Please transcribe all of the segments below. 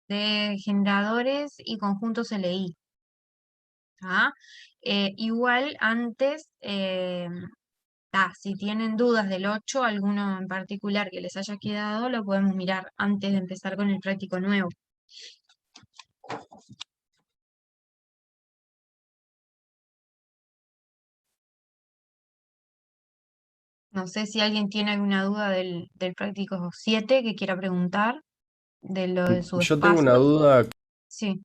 de generadores y conjuntos LI. ¿Ah? Igual antes, si tienen dudas del 8, alguno en particular que les haya quedado, lo podemos mirar antes de empezar con el práctico nuevo. No sé si alguien tiene alguna duda del práctico 7 que quiera preguntar, de lo de su Yo tengo una espacio. duda. Sí,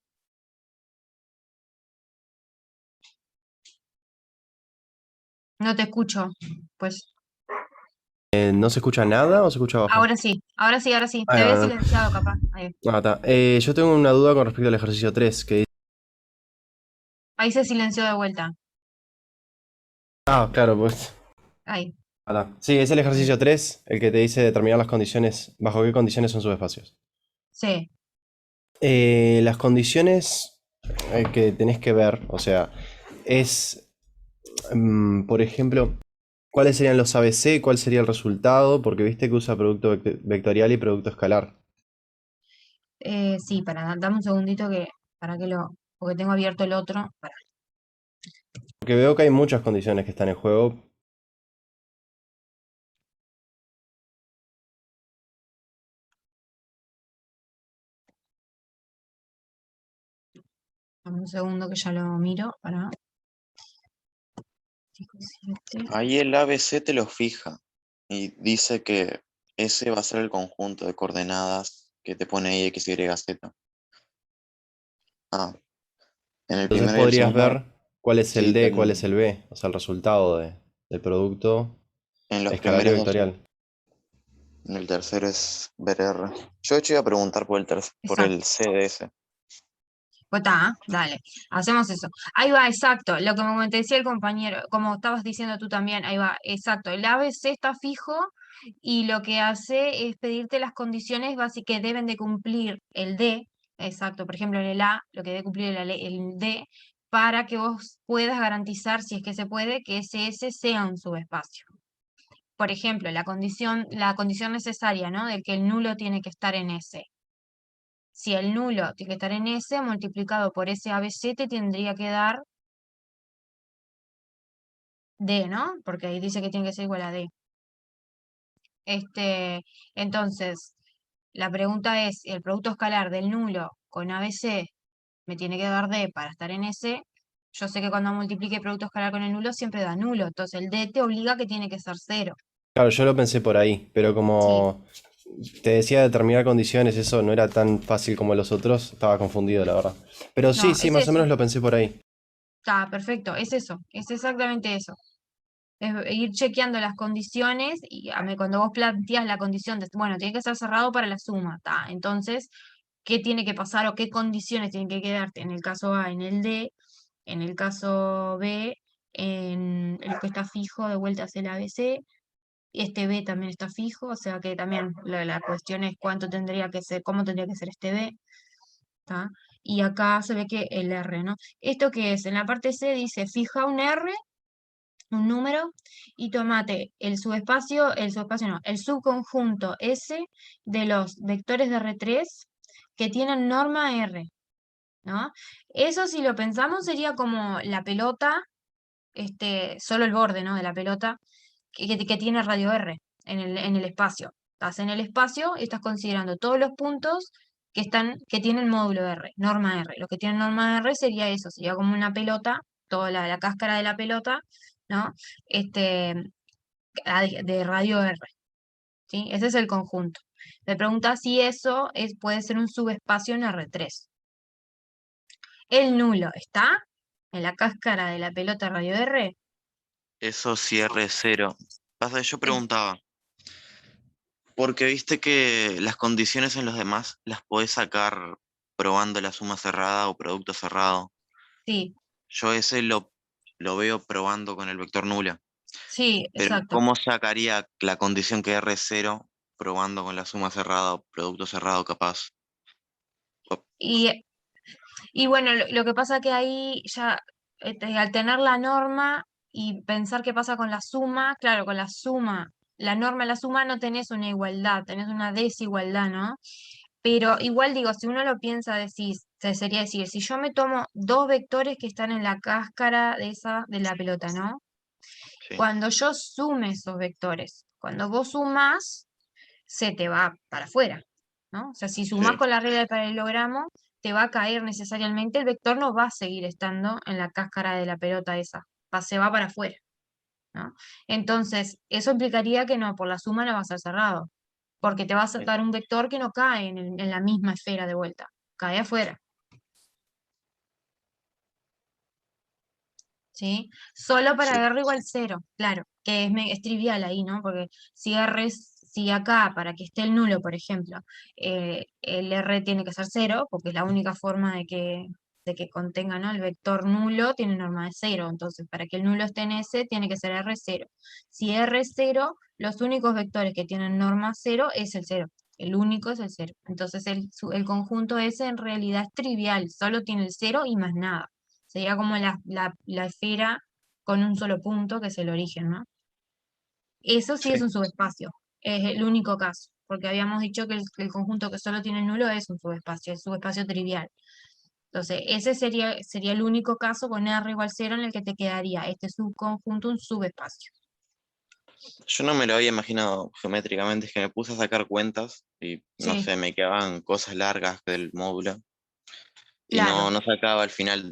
no te escucho. Pues ¿No se escucha nada o se escucha bajo? ahora sí, ahora sí, ahora sí. Ah, Te había no, no. silenciado capaz. Está. Yo tengo una duda con respecto al ejercicio 3 que dice... Ahí se silenció de vuelta. Ah, claro, pues... Ahí, Sí, es el ahí. ejercicio 3 el que te dice determinar las condiciones, bajo qué condiciones son subespacios. Sí. Las condiciones que tenés que ver, o sea, es, por ejemplo, cuáles serían los ABC, cuál sería el resultado, porque viste que usa producto vectorial y producto escalar. Sí, dame un segundito porque tengo abierto el otro. Porque veo que hay muchas condiciones que están en juego. Dame un segundo que ya lo miro. Para. Ahí el ABC te lo fija y dice que ese va a ser el conjunto de coordenadas que te pone ahí X, Y, Z. Ah, en el Entonces primero y el podrías segundo, ver cuál es el sí, D, cuál es el B, o sea, el resultado del producto en los escalar y primeros dos sí. vectorial. En el tercero es ver R. Yo de hecho iba a preguntar por Exacto. el C de ese. Pues está, dale, hacemos eso. Ahí va, exacto, lo que me te decía el compañero, como estabas diciendo tú también, ahí va, exacto. El ABC está fijo y lo que hace es pedirte las condiciones básicas que deben de cumplir el D, exacto, por ejemplo en el A, lo que debe cumplir el D, para que vos puedas garantizar, si es que se puede, que ese S sea un subespacio. Por ejemplo, la condición necesaria, ¿no? De que el nulo tiene que estar en S. Si el nulo tiene que estar en S, multiplicado por ese ABC te tendría que dar D, ¿no? Porque ahí dice que tiene que ser igual a D. Entonces, la pregunta es, el producto escalar del nulo con ABC me tiene que dar D para estar en S. Yo sé que cuando multiplique el producto escalar con el nulo siempre da nulo. Entonces el D te obliga a que tiene que ser cero. Claro, yo lo pensé por ahí, pero Sí. como te decía determinar condiciones, eso no era tan fácil como los otros, estaba confundido, la verdad. Pero sí, No, sí, es más o eso. menos lo pensé por ahí. Está perfecto. Es eso. Es exactamente eso. Es ir chequeando las condiciones y cuando vos planteas la condición de, bueno, tiene que estar cerrado para la suma, ta. Entonces, ¿qué tiene que pasar o qué condiciones tienen que quedarte? En el caso A, en el D, en el caso B, en el que está fijo, de vuelta es el ABC, este B también está fijo, o sea que también la cuestión es cuánto tendría que ser, cómo tendría que ser este B, ¿tá? Y acá se ve que el R, ¿no? ¿Esto qué es? En la parte C dice, fija un R, un número, y tomate el subespacio no, el subconjunto S de los vectores de R3 que tienen norma R, ¿no? Eso si lo pensamos sería como la pelota, solo el borde, ¿no? De la pelota que tiene radio R en el espacio. Estás en el espacio y estás considerando todos los puntos que tienen módulo R, norma R. Los que tienen norma R sería eso, sería como una pelota, toda la cáscara de la pelota, ¿no? Este, de radio R, ¿sí? Ese es el conjunto. Me pregunta si eso puede ser un subespacio en R3. El nulo está en la cáscara de la pelota radio R. Eso cierre cero. Pasa que yo Es- preguntaba, porque viste que las condiciones en los demás las podés sacar probando la suma cerrada o producto cerrado. sí, Yo ese lo veo probando con el vector nula. sí, Pero exacto. ¿cómo sacaría la condición que R es cero probando con la suma cerrada o producto cerrado capaz? O- Y, y bueno, lo que pasa que ahí ya, al tener la norma y pensar qué pasa con la suma, claro, con la suma, la norma y la suma no tenés una igualdad, tenés una desigualdad, ¿no? Pero igual digo, si uno lo piensa, sería decir, si yo me tomo dos vectores que están en la cáscara de la pelota, ¿no? Sí, Cuando yo sume esos vectores, cuando vos sumás, se te va para afuera, ¿no? O sea, si sumás sí, con la regla del paralelogramo, te va a caer necesariamente, el vector no va a seguir estando en la cáscara de la pelota esa, se va para afuera, ¿no? Entonces, eso implicaría que no, por la suma no va a ser cerrado, porque te va a sí, dar un vector que no cae en la misma esfera de vuelta, cae afuera. ¿Sí? Solo sí. para R igual 0, claro, que es trivial ahí, ¿no? Porque si acá, para que esté el nulo, por ejemplo, el R tiene que ser 0, porque es la única forma de que contenga, ¿no? El vector nulo tiene norma de 0, entonces para que el nulo esté en S tiene que ser R0. Si R es 0, los únicos vectores que tienen norma 0 es el 0. El único es el 0. Entonces el conjunto S en realidad es trivial, solo tiene el 0 y más nada. Sería como la esfera con un solo punto, que es el origen, ¿no? Eso sí es Sí. un subespacio, es el único caso, porque habíamos dicho que el conjunto que solo tiene nulo es un subespacio, es subespacio trivial. Entonces, ese sería el único caso con R igual 0 en el que te quedaría este subconjunto un subespacio. Yo no me lo había imaginado geométricamente, es que me puse a sacar cuentas y no Sí, sé, me quedaban cosas largas del módulo y claro. no sacaba al final,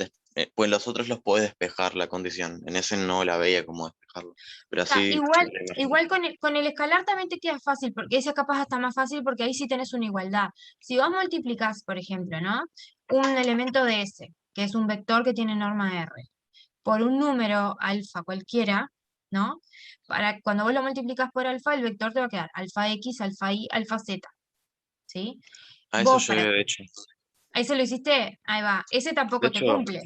pues los otros los podés despejar la condición, en ese no la veía como despejarlo, pero así Igual, me lo imagino. igual con el escalar también te queda fácil, porque ese capaz está más fácil porque ahí sí tenés una igualdad. Si vos multiplicás, por ejemplo, ¿no? Un elemento de S, que es un vector que tiene norma R, por un número alfa cualquiera, ¿no? Cuando vos lo multiplicas por alfa, el vector te va a quedar alfa X, alfa Y, alfa Z, ¿sí? A eso Vos yo había hecho. ahí se lo hiciste, ahí va, ese De tampoco te hecho, cumple,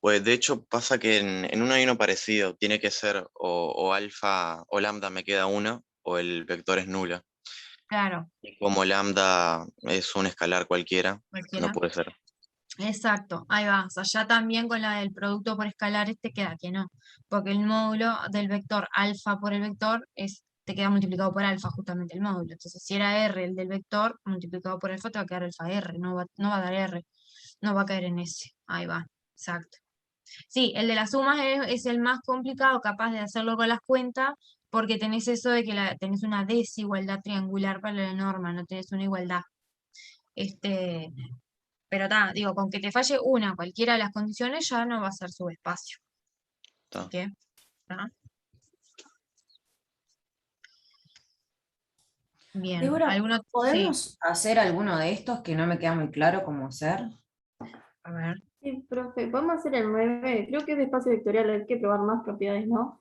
pues de hecho pasa que en uno hay uno parecido, tiene que ser o alfa o lambda me queda uno, o el vector es nulo. claro, Y como lambda es un escalar cualquiera, no cualquiera. puede ser. Exacto, ahí va. O sea, ya también con la del producto por escalares te queda que no, porque el módulo del vector alfa por el vector te queda multiplicado por alfa justamente el módulo. Entonces, si era R el del vector multiplicado por alfa, te va a quedar alfa R, no va a dar R, no va a caer en S. Ahí va, exacto. Sí, el de las sumas es el más complicado, capaz de hacerlo con las cuentas, porque tenés eso de que tenés una desigualdad triangular para la norma, no tenés una igualdad. Este, pero digo, con que te falle cualquiera de las condiciones, ya no va a ser subespacio. Así Ta. que, ¿tá? Bien. Débora, ¿Alguno? Sí, ¿podemos hacer alguno de estos que no me queda muy claro cómo hacer? a ver. Sí, profe, vamos a hacer el 9. Creo que es de espacio vectorial, hay que probar más propiedades, ¿no?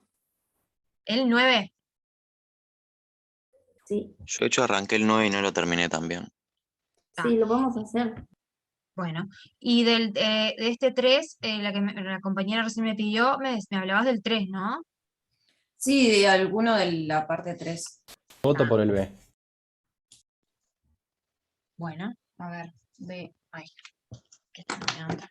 El 9. Sí, Yo de hecho arranqué el 9 y no lo terminé también. Está. sí, lo vamos a hacer. Bueno. Y de este 3 la que la compañera recién me pidió, me hablabas del 3, ¿no? Sí, de alguno de la parte 3. Voto Ah, por el B. bueno, a ver. Ay, que está mirando.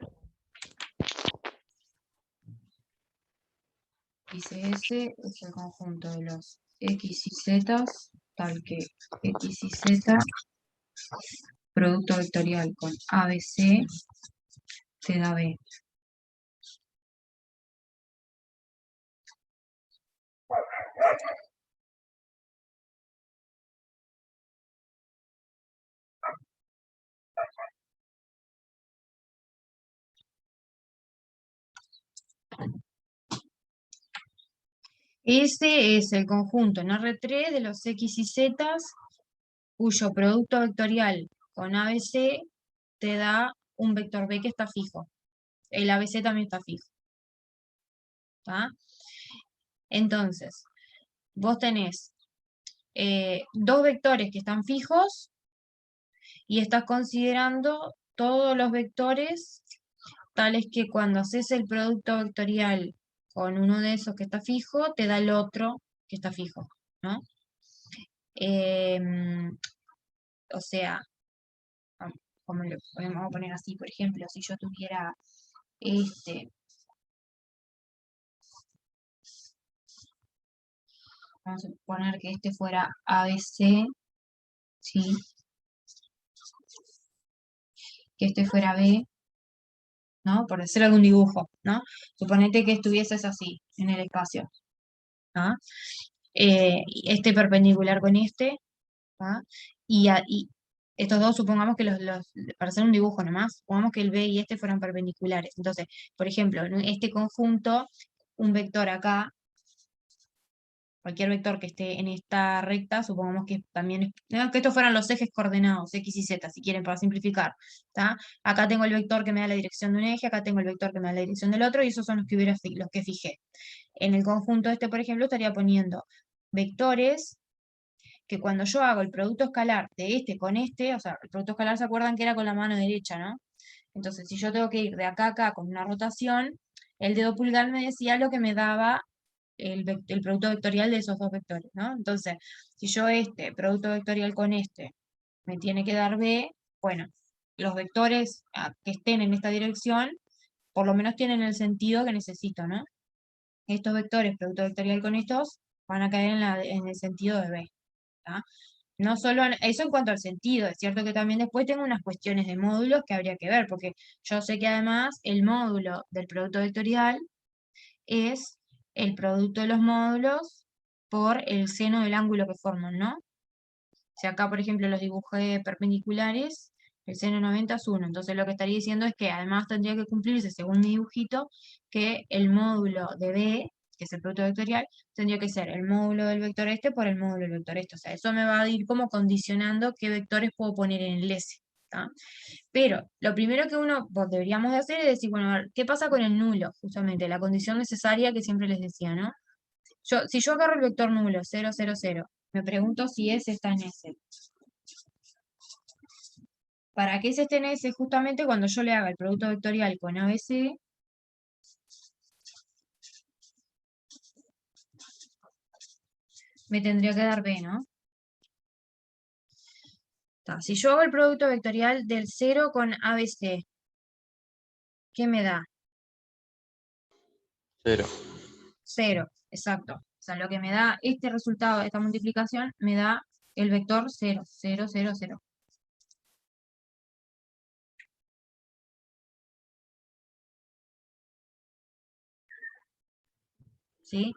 Dice S es el conjunto de los X y Z, tal que X y Z, producto vectorial con ABC, te da B. Ese es el conjunto en R3 de los X y Z cuyo producto vectorial con ABC te da un vector B que está fijo. El ABC también está fijo. ¿Tá? Entonces, vos tenés dos vectores que están fijos y estás considerando todos los vectores tales que cuando haces el producto vectorial con uno de esos que está fijo, te da el otro que está fijo, ¿no? Em, o sea, vamos a poner así, por ejemplo, si yo tuviera este, vamos a suponer que este fuera ABC, ¿sí? que este fuera B, ¿no? Por hacer algún dibujo, ¿no? Suponete que estuvieses así, en el espacio, ¿no? Y este perpendicular con este, ¿tá? Y estos dos, supongamos que para hacer un dibujo nomás, supongamos que el B y este fueran perpendiculares. Entonces, por ejemplo, en este conjunto, un vector acá, cualquier vector que esté en esta recta, supongamos que también, no, que estos fueran los ejes coordenados, X y Z, si quieren, para simplificar, ¿tá? Acá tengo el vector que me da la dirección de un eje, acá tengo el vector que me da la dirección del otro, y esos son los que fijé. En el conjunto este, por ejemplo, estaría poniendo vectores que cuando yo hago el producto escalar de este con este, o sea, el producto escalar se acuerdan que era con la mano derecha, ¿no? Entonces, si yo tengo que ir de acá a acá con una rotación, el dedo pulgar me decía lo que me daba el producto vectorial de esos dos vectores, ¿no? Entonces, si yo este producto vectorial con este me tiene que dar B, bueno, los vectores que estén en esta dirección, por lo menos tienen el sentido que necesito, ¿no? Estos vectores, producto vectorial con estos, van a caer en el sentido de B, ¿tá? No solo eso en cuanto al sentido, es cierto que también después tengo unas cuestiones de módulos que habría que ver, porque yo sé que además el módulo del producto vectorial es el producto de los módulos por el seno del ángulo que forman, ¿no? Si acá, por ejemplo, los dibujé perpendiculares, el seno de 90 es 1, entonces lo que estaría diciendo es que además tendría que cumplirse, según mi dibujito, que el módulo de B, que es el producto vectorial, tendría que ser el módulo del vector este por el módulo del vector este. O sea, eso me va a ir como condicionando qué vectores puedo poner en el S. ¿Tá? Pero lo primero que deberíamos de hacer es decir, bueno, a ver, ¿qué pasa con el nulo? Justamente, la condición necesaria que siempre les decía, ¿no? Si yo agarro el vector nulo, 0, 0, 0, me pregunto si S está en S. Para que S esté en S, justamente cuando yo le haga el producto vectorial con ABC, me tendría que dar B, ¿no? Si yo hago el producto vectorial del 0 con ABC, ¿qué me da? 0. 0, exacto. O sea, lo que me da este resultado de esta multiplicación, me da el vector 0, 0, 0, 0. ¿Sí?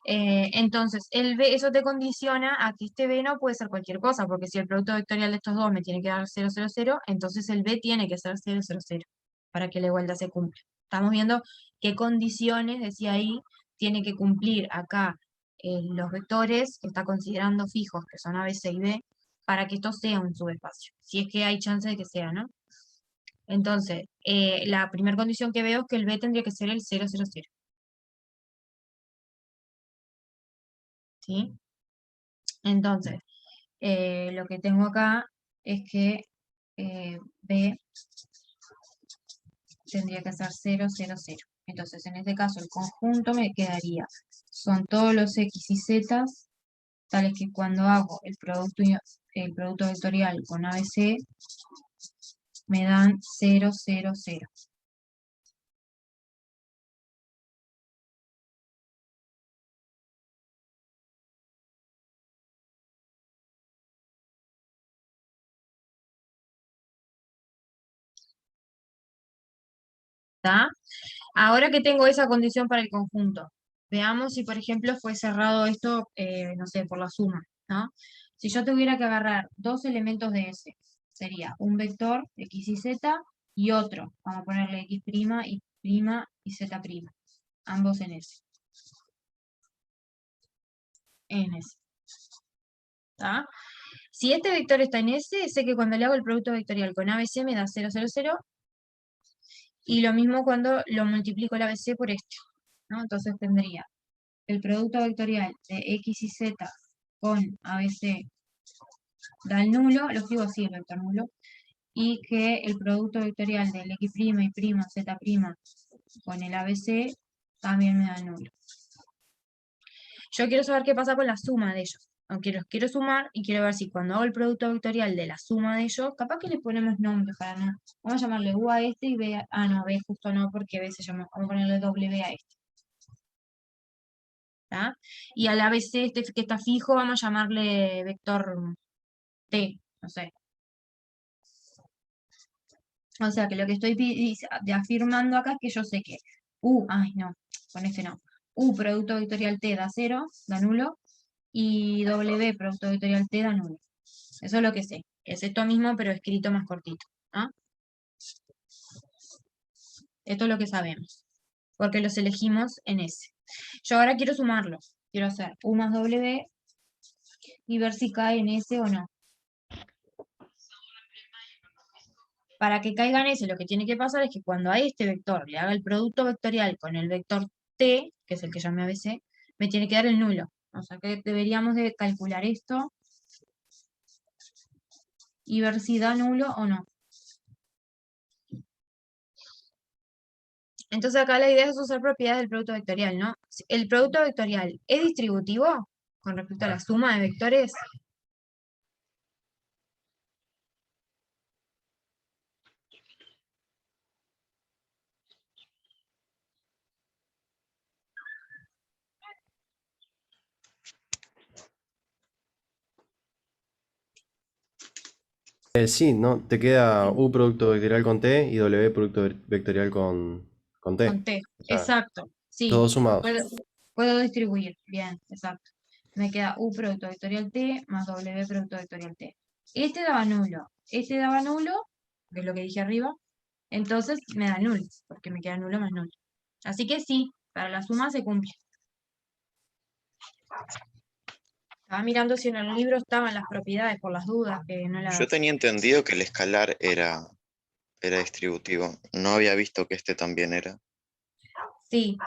Entonces, el B, eso te condiciona a que este B no puede ser cualquier cosa, porque si el producto vectorial de estos dos me tiene que dar 0, 0, 0, entonces el B tiene que ser 0, 0, 0, para que la igualdad se cumpla. Estamos viendo qué condiciones, decía ahí, tiene que cumplir acá los vectores que está considerando fijos, que son A, B, C y B, para que esto sea un subespacio, si es que hay chance de que sea, ¿no? Entonces, la primera condición que veo es que el B tendría que ser el 0, 0, 0. ¿Sí? Entonces, lo que tengo acá es que B tendría que ser 0, 0, 0. Entonces, en este caso, el conjunto me quedaría, son todos los X y Z, tales que cuando hago el producto vectorial con ABC, me dan 0, 0, 0. ¿Está? Ahora que tengo esa condición para el conjunto, veamos si, por ejemplo, fue cerrado esto, no sé, por la suma, ¿no? Si yo tuviera que agarrar dos elementos de S, sería un vector, X y Z, y otro, vamos a ponerle X' y Z', ambos en S. En S. ¿Está? Si este vector está en S, sé que cuando le hago el producto vectorial con ABC me da 0, 0, 0, y lo mismo cuando lo multiplico el ABC por este, ¿no? Entonces tendría el producto vectorial de X y Z con ABC da el nulo, lo escribo así, el vector nulo, y que el producto vectorial del X' y Z' con el ABC también me da el nulo. Yo quiero saber qué pasa con la suma de ellos. Aunque los quiero sumar y quiero ver si cuando hago el producto vectorial de la suma de ellos, capaz que le ponemos nombres para no. Vamos a llamarle U a este y B a... Ah, no, B justo no, porque B se llama... Vamos a ponerle W a este. ¿Tá? Y al ABC este que está fijo, vamos a llamarle vector T, no sé. O sea que lo que estoy afirmando acá es que yo sé que U, ay no, con este no. U producto vectorial T da 0, da nulo, y W producto vectorial T da nulo. Eso es lo que sé. Es esto mismo, pero escrito más cortito. ¿Ah? Esto es lo que sabemos, porque los elegimos en S. Yo ahora quiero sumarlos. Quiero hacer U más W y ver si cae en S o no. Para que caiga en S, lo que tiene que pasar es que cuando a este vector le haga el producto vectorial con el vector T, que es el que llamé ABC, me tiene que dar el nulo. O sea que deberíamos de calcular esto y ver si da nulo o no. Entonces acá la idea es usar propiedades del producto vectorial, ¿no? ¿El producto vectorial es distributivo con respecto a la suma de vectores? Sí, ¿no? Te queda U producto vectorial con T y W producto vectorial con T. Con T, O sea, exacto, sí. todos sumados. Puedo distribuir, bien, exacto. Me queda U producto vectorial T más W producto vectorial T. Este daba nulo, que es lo que dije arriba, entonces me da nulo, porque me queda nulo más nulo. Así que sí, para la suma se cumple. Estaba mirando si en el libro estaban las propiedades por las dudas, que no Yo las... tenía entendido que el escalar era distributivo. No había visto que este también era. Sí,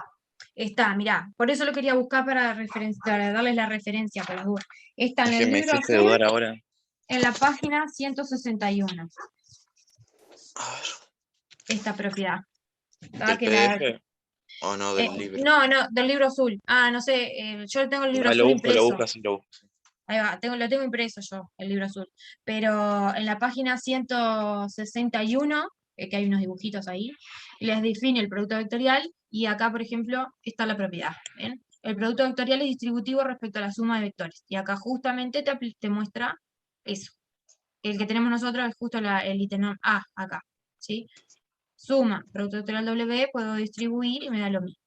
está, mirá, por eso lo quería buscar para, para darles la referencia por las dudas. Está en Es que el me libro hiciste azul, dudar ahora. en la página 161, A ver, esta propiedad. ¿del Que la, PDF o no del libro? no, del libro azul. Ah, no sé, yo tengo el libro Ah, azul lo impreso. busco, sí, lo busco. Ahí va, lo tengo impreso yo, el libro azul. Pero en la página 161, que hay unos dibujitos ahí, les define el producto vectorial y acá, por ejemplo, está la propiedad. ¿Ven? El producto vectorial es distributivo respecto a la suma de vectores. Y acá justamente te muestra eso. El que tenemos nosotros es justo el ítem A, acá. ¿Sí? Suma, producto vectorial W, puedo distribuir y me da lo mismo.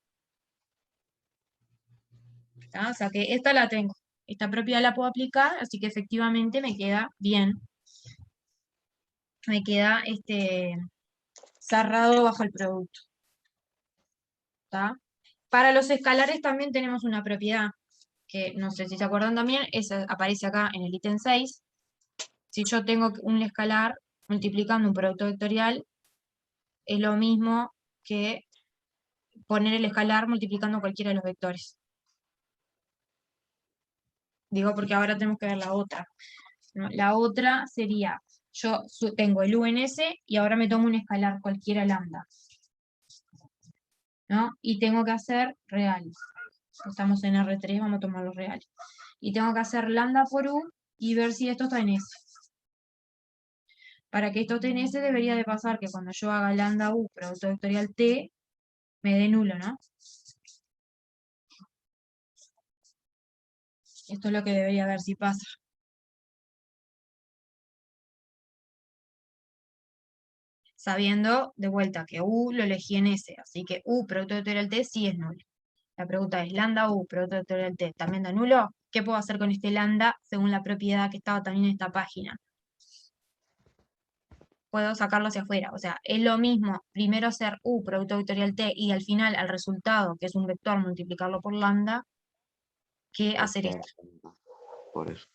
¿Tá? O sea que esta la tengo. Esta propiedad la puedo aplicar, así que efectivamente me queda bien. Me queda cerrado bajo el producto. ¿Tá? Para los escalares también tenemos una propiedad, que no sé si se acuerdan también, esa aparece acá en el ítem 6. Si yo tengo un escalar multiplicando un producto vectorial, es lo mismo que poner el escalar multiplicando cualquiera de los vectores. Digo porque ahora tenemos que ver la otra. ¿No? La otra sería, yo tengo el U en S y ahora me tomo un escalar cualquiera lambda. ¿No? Y tengo que hacer reales. Estamos en R3, vamos a tomar los reales. Y tengo que hacer lambda por U y ver si esto está en S. Para que esto esté en S debería de pasar que cuando yo haga lambda U producto vectorial T, me dé nulo, ¿no? Esto es lo que debería ver si pasa. Sabiendo, de vuelta, que U lo elegí en S, así que U producto vectorial T sí es nulo. La pregunta es, lambda U producto vectorial T, ¿también da nulo? ¿Qué puedo hacer con este lambda según la propiedad que estaba también en esta página? Puedo sacarlo hacia afuera. O sea, es lo mismo primero hacer U producto vectorial T y al final al resultado, que es un vector, multiplicarlo por lambda, que hacer esto. Por eso.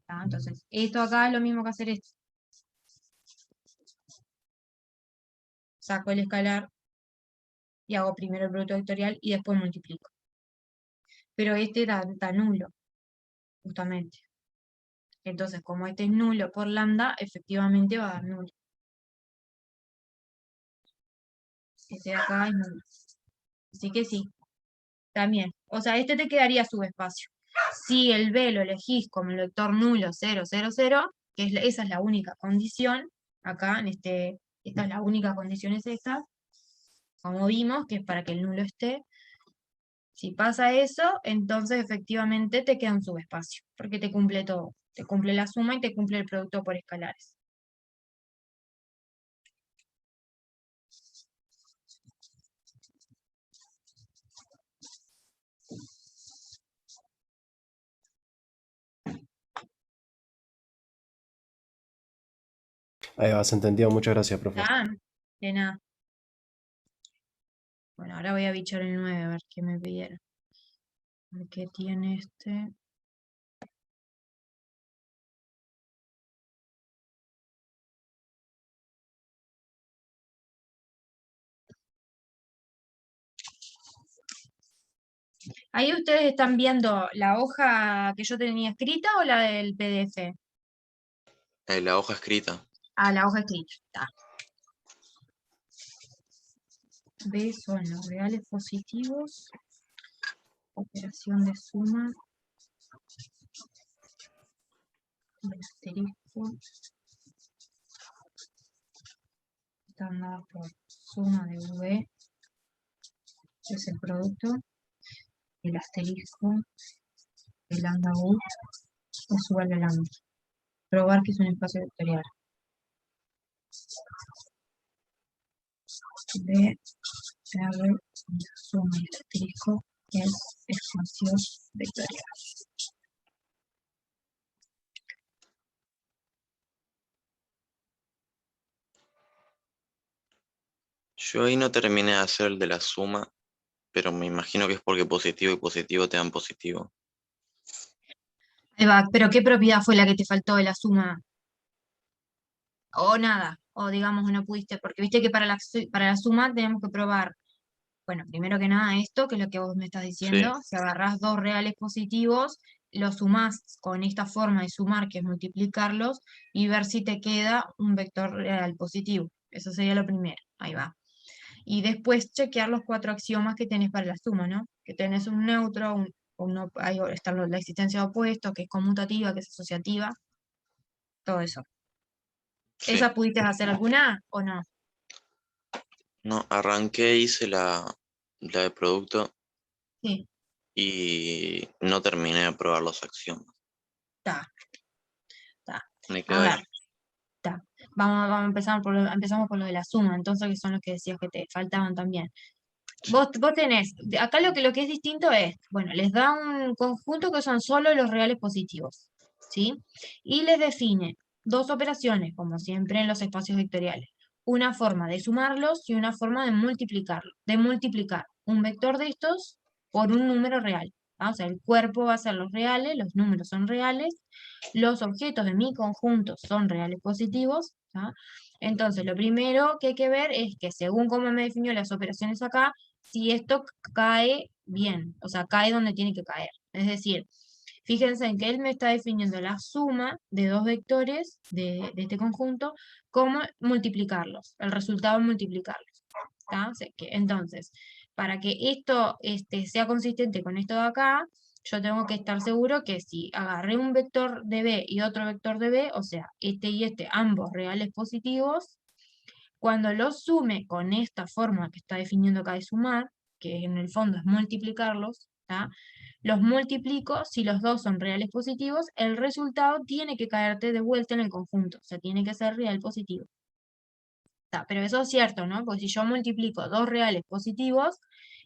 ¿Tá? Entonces, esto acá es lo mismo que hacer esto. Saco el escalar y hago primero el producto vectorial y después multiplico. Pero este da nulo, justamente. Entonces, como este es nulo por lambda, efectivamente va a dar nulo. Este de acá es nulo. Así que sí, también. O sea, este te quedaría subespacio. Si el B lo elegís como el vector nulo 0, 0, 0, que esa es la única condición, acá esta es la única condición, es esta, como vimos, que es para que el nulo esté. Si pasa eso, entonces efectivamente te queda un subespacio, porque te cumple todo. Te cumple la suma y te cumple el producto por escalares. Ahí vas, entendido. Muchas gracias, profe. ¿Está? De nada. Bueno, ahora voy a bichar el 9 a ver qué me pidieron. A ver qué tiene este. Ahí ustedes están viendo la hoja que yo tenía escrita o la del PDF. La hoja escrita. Ah, la hoja escrita. Está. B son los reales positivos. Operación de suma. El asterisco. Están dadas por suma de V. Que es el producto. El asterisco. El lambda U. Es igual a lambda. Probar que es un espacio vectorial. B, R, suma y asterisco es espacio vectorial. Yo ahí no terminé de hacer el de la suma, pero me imagino que es porque positivo y positivo te dan positivo. Ahí va, pero ¿qué propiedad fue la que te faltó de la suma? O nada, o digamos no pudiste, porque viste que para la suma tenemos que probar, bueno, primero que nada esto, que es lo que vos me estás diciendo, Sí. si agarrás dos reales positivos, los sumás con esta forma de sumar, que es multiplicarlos, y ver si te queda un vector real positivo. Eso sería lo primero, ahí va. Y después chequear los 4 axiomas que tenés para la suma, ¿no? Que tenés un neutro, ahí está la existencia de opuestos, que es conmutativa, que es asociativa, todo eso. Sí. ¿Esa pudiste hacer alguna o no? No, arranqué, hice la de producto Sí, y no terminé de probar los axiomas. está, está. Me A quedo ahí. ver, está. Vamos a empezar empezamos por lo de la suma, entonces, que son los que decías que te faltaban también. Vos tenés, acá lo que es distinto es, bueno, les da un conjunto que son solo los reales positivos, ¿sí? Y les define dos operaciones, como siempre en los espacios vectoriales. Una forma de sumarlos y una forma de multiplicarlos, de multiplicar un vector de estos por un número real. ¿Ah? O sea, el cuerpo va a ser los reales, los números son reales, los objetos de mi conjunto son reales positivos, ¿ah? Entonces, lo primero que hay que ver es que según cómo me definió las operaciones acá, si esto cae bien, o sea, cae donde tiene que caer. Es decir, fíjense en que él me está definiendo la suma de dos vectores de este conjunto, cómo multiplicarlos, el resultado es multiplicarlos. ¿Tá? O sea, entonces, para que esto sea consistente con esto de acá, yo tengo que estar seguro que si agarré un vector de B y otro vector de B, o sea, este y este, ambos reales positivos, cuando los sume con esta forma que está definiendo acá de sumar, que en el fondo es multiplicarlos, ¿tá? Los multiplico, si los dos son reales positivos, el resultado tiene que caerte de vuelta en el conjunto, o sea, tiene que ser real positivo. ¿Tá? Pero eso es cierto, ¿no? Porque si yo multiplico dos reales positivos,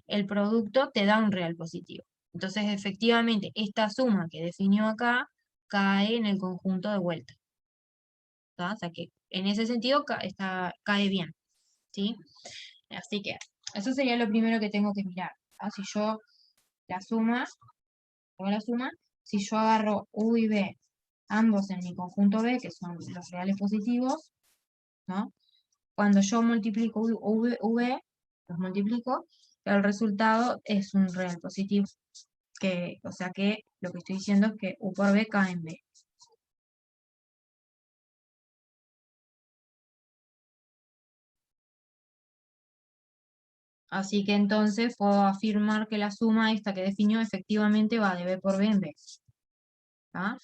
el producto te da un real positivo. Entonces, efectivamente, esta suma que definió acá cae en el conjunto de vuelta. ¿Tá? O sea que en ese sentido cae bien. ¿Sí? Así que eso sería lo primero que tengo que mirar. ¿tá? Si yo la suma, hago la suma, si yo agarro U y B, ambos en mi conjunto B, que son los reales positivos, ¿no? Cuando yo multiplico V, los multiplico, el resultado es un real positivo. O sea que lo que estoy diciendo es que U por B cae en B. Así que entonces puedo afirmar que la suma esta que definió efectivamente va de B por B en B. ¿Tá?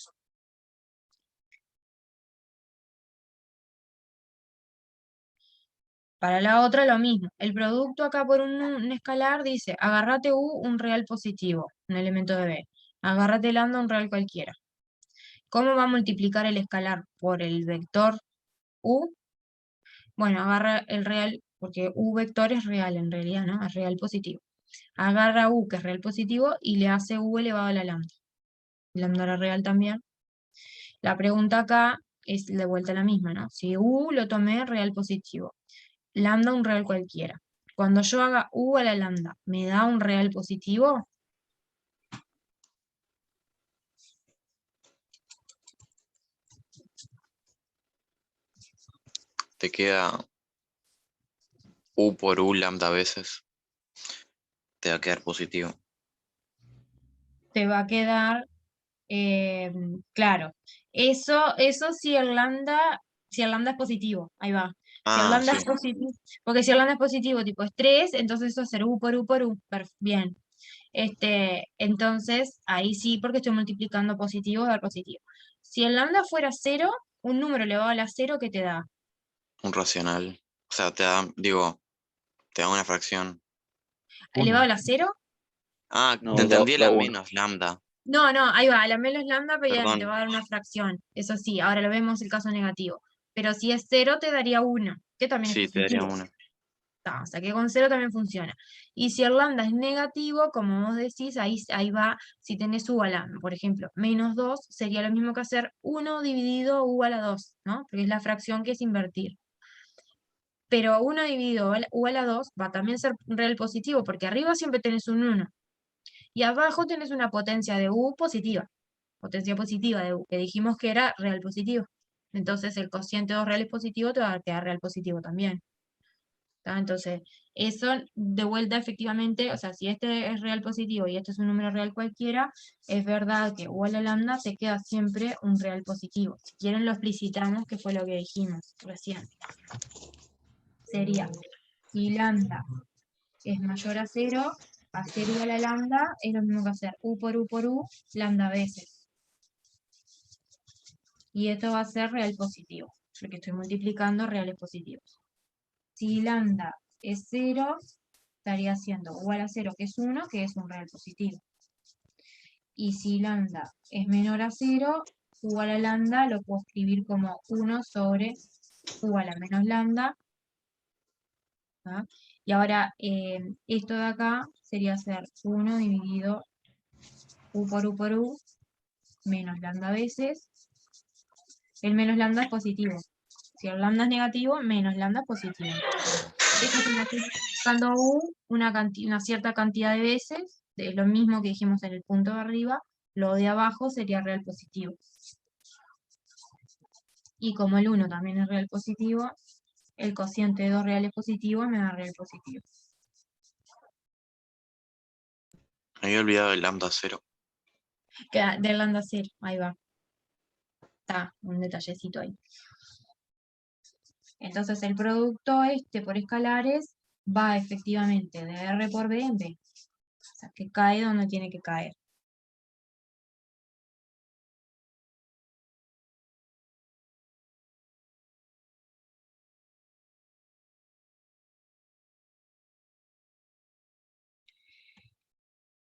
Para la otra lo mismo. El producto acá por un escalar dice, agárrate U un real positivo, un elemento de B. Agárrate lambda un real cualquiera. ¿Cómo va a multiplicar el escalar por el vector U? Bueno, agarra el real, porque U vector es real en realidad, ¿no? Es real positivo. Agarra U, que es real positivo, y le hace U elevado a la lambda. Lambda era real también. La pregunta acá es de vuelta la misma, ¿no? Si U lo tomé real positivo, lambda un real cualquiera. Cuando yo haga U a la lambda, ¿me da un real positivo? Te queda U por U lambda veces. Te va a quedar positivo. Te va a quedar, claro, eso si el lambda es positivo, ahí va. Si el Ah, lambda sí. es positivo, porque si el lambda es positivo, tipo es 3, entonces eso va a ser U por U por U, bien. Entonces, ahí sí, porque estoy multiplicando positivo por positivo. Si el lambda fuera 0, un número elevado a la 0, ¿qué te da? Un racional. O sea, te da, digo, te da una fracción. ¿Elevado a Uno. la 0? Ah, No, te entendí da la uno. menos lambda. No, no, ahí va, a la menos lambda, bien, te Perdón. va a dar una fracción. Eso sí, ahora lo vemos el caso negativo. Pero si es 0, te daría 1, que también es Sí, te daría positivo. una. O sea que con 0 también funciona. Y si el lambda es negativo, como vos decís, ahí va, si tenés u a la, por ejemplo, menos 2, sería lo mismo que hacer 1 dividido u a la 2, ¿no? Porque es la fracción que es invertir. Pero 1 dividido u a la 2 va a también ser real positivo, porque arriba siempre tenés un 1. Y abajo tenés una potencia de u positiva. Potencia positiva de u, que dijimos que era real positivo. Entonces el cociente de dos reales positivo te va a quedar real positivo también. ¿Tá? Entonces, eso de vuelta efectivamente, o sea, si este es real positivo y este es un número real cualquiera, es verdad que u a la lambda te queda siempre un real positivo. Si quieren lo explicitamos, que fue lo que dijimos recién. Sería, si lambda es mayor a 0, hacer u a la lambda es lo mismo que hacer u por u, lambda veces. Y esto va a ser real positivo, porque estoy multiplicando reales positivos. Si lambda es 0, estaría siendo igual a 0, que es 1, que es un real positivo. Y si lambda es menor a 0, u a la lambda lo puedo escribir como 1 sobre u a la menos lambda. ¿tá? Y ahora esto de acá sería ser 1 dividido u por u menos lambda veces. El menos lambda es positivo. Si el lambda es negativo, menos lambda es positivo. Esto es multiplicando u una cierta cantidad de veces, de lo mismo que dijimos en el punto de arriba, lo de abajo sería real positivo. Y como el 1 también es real positivo, el cociente de dos reales positivos me da real positivo. Me había olvidado el lambda 0. Queda de lambda 0, ahí va. Está, un detallecito ahí. Entonces el producto por escalares va efectivamente de R por B en B. O sea, que cae donde tiene que caer.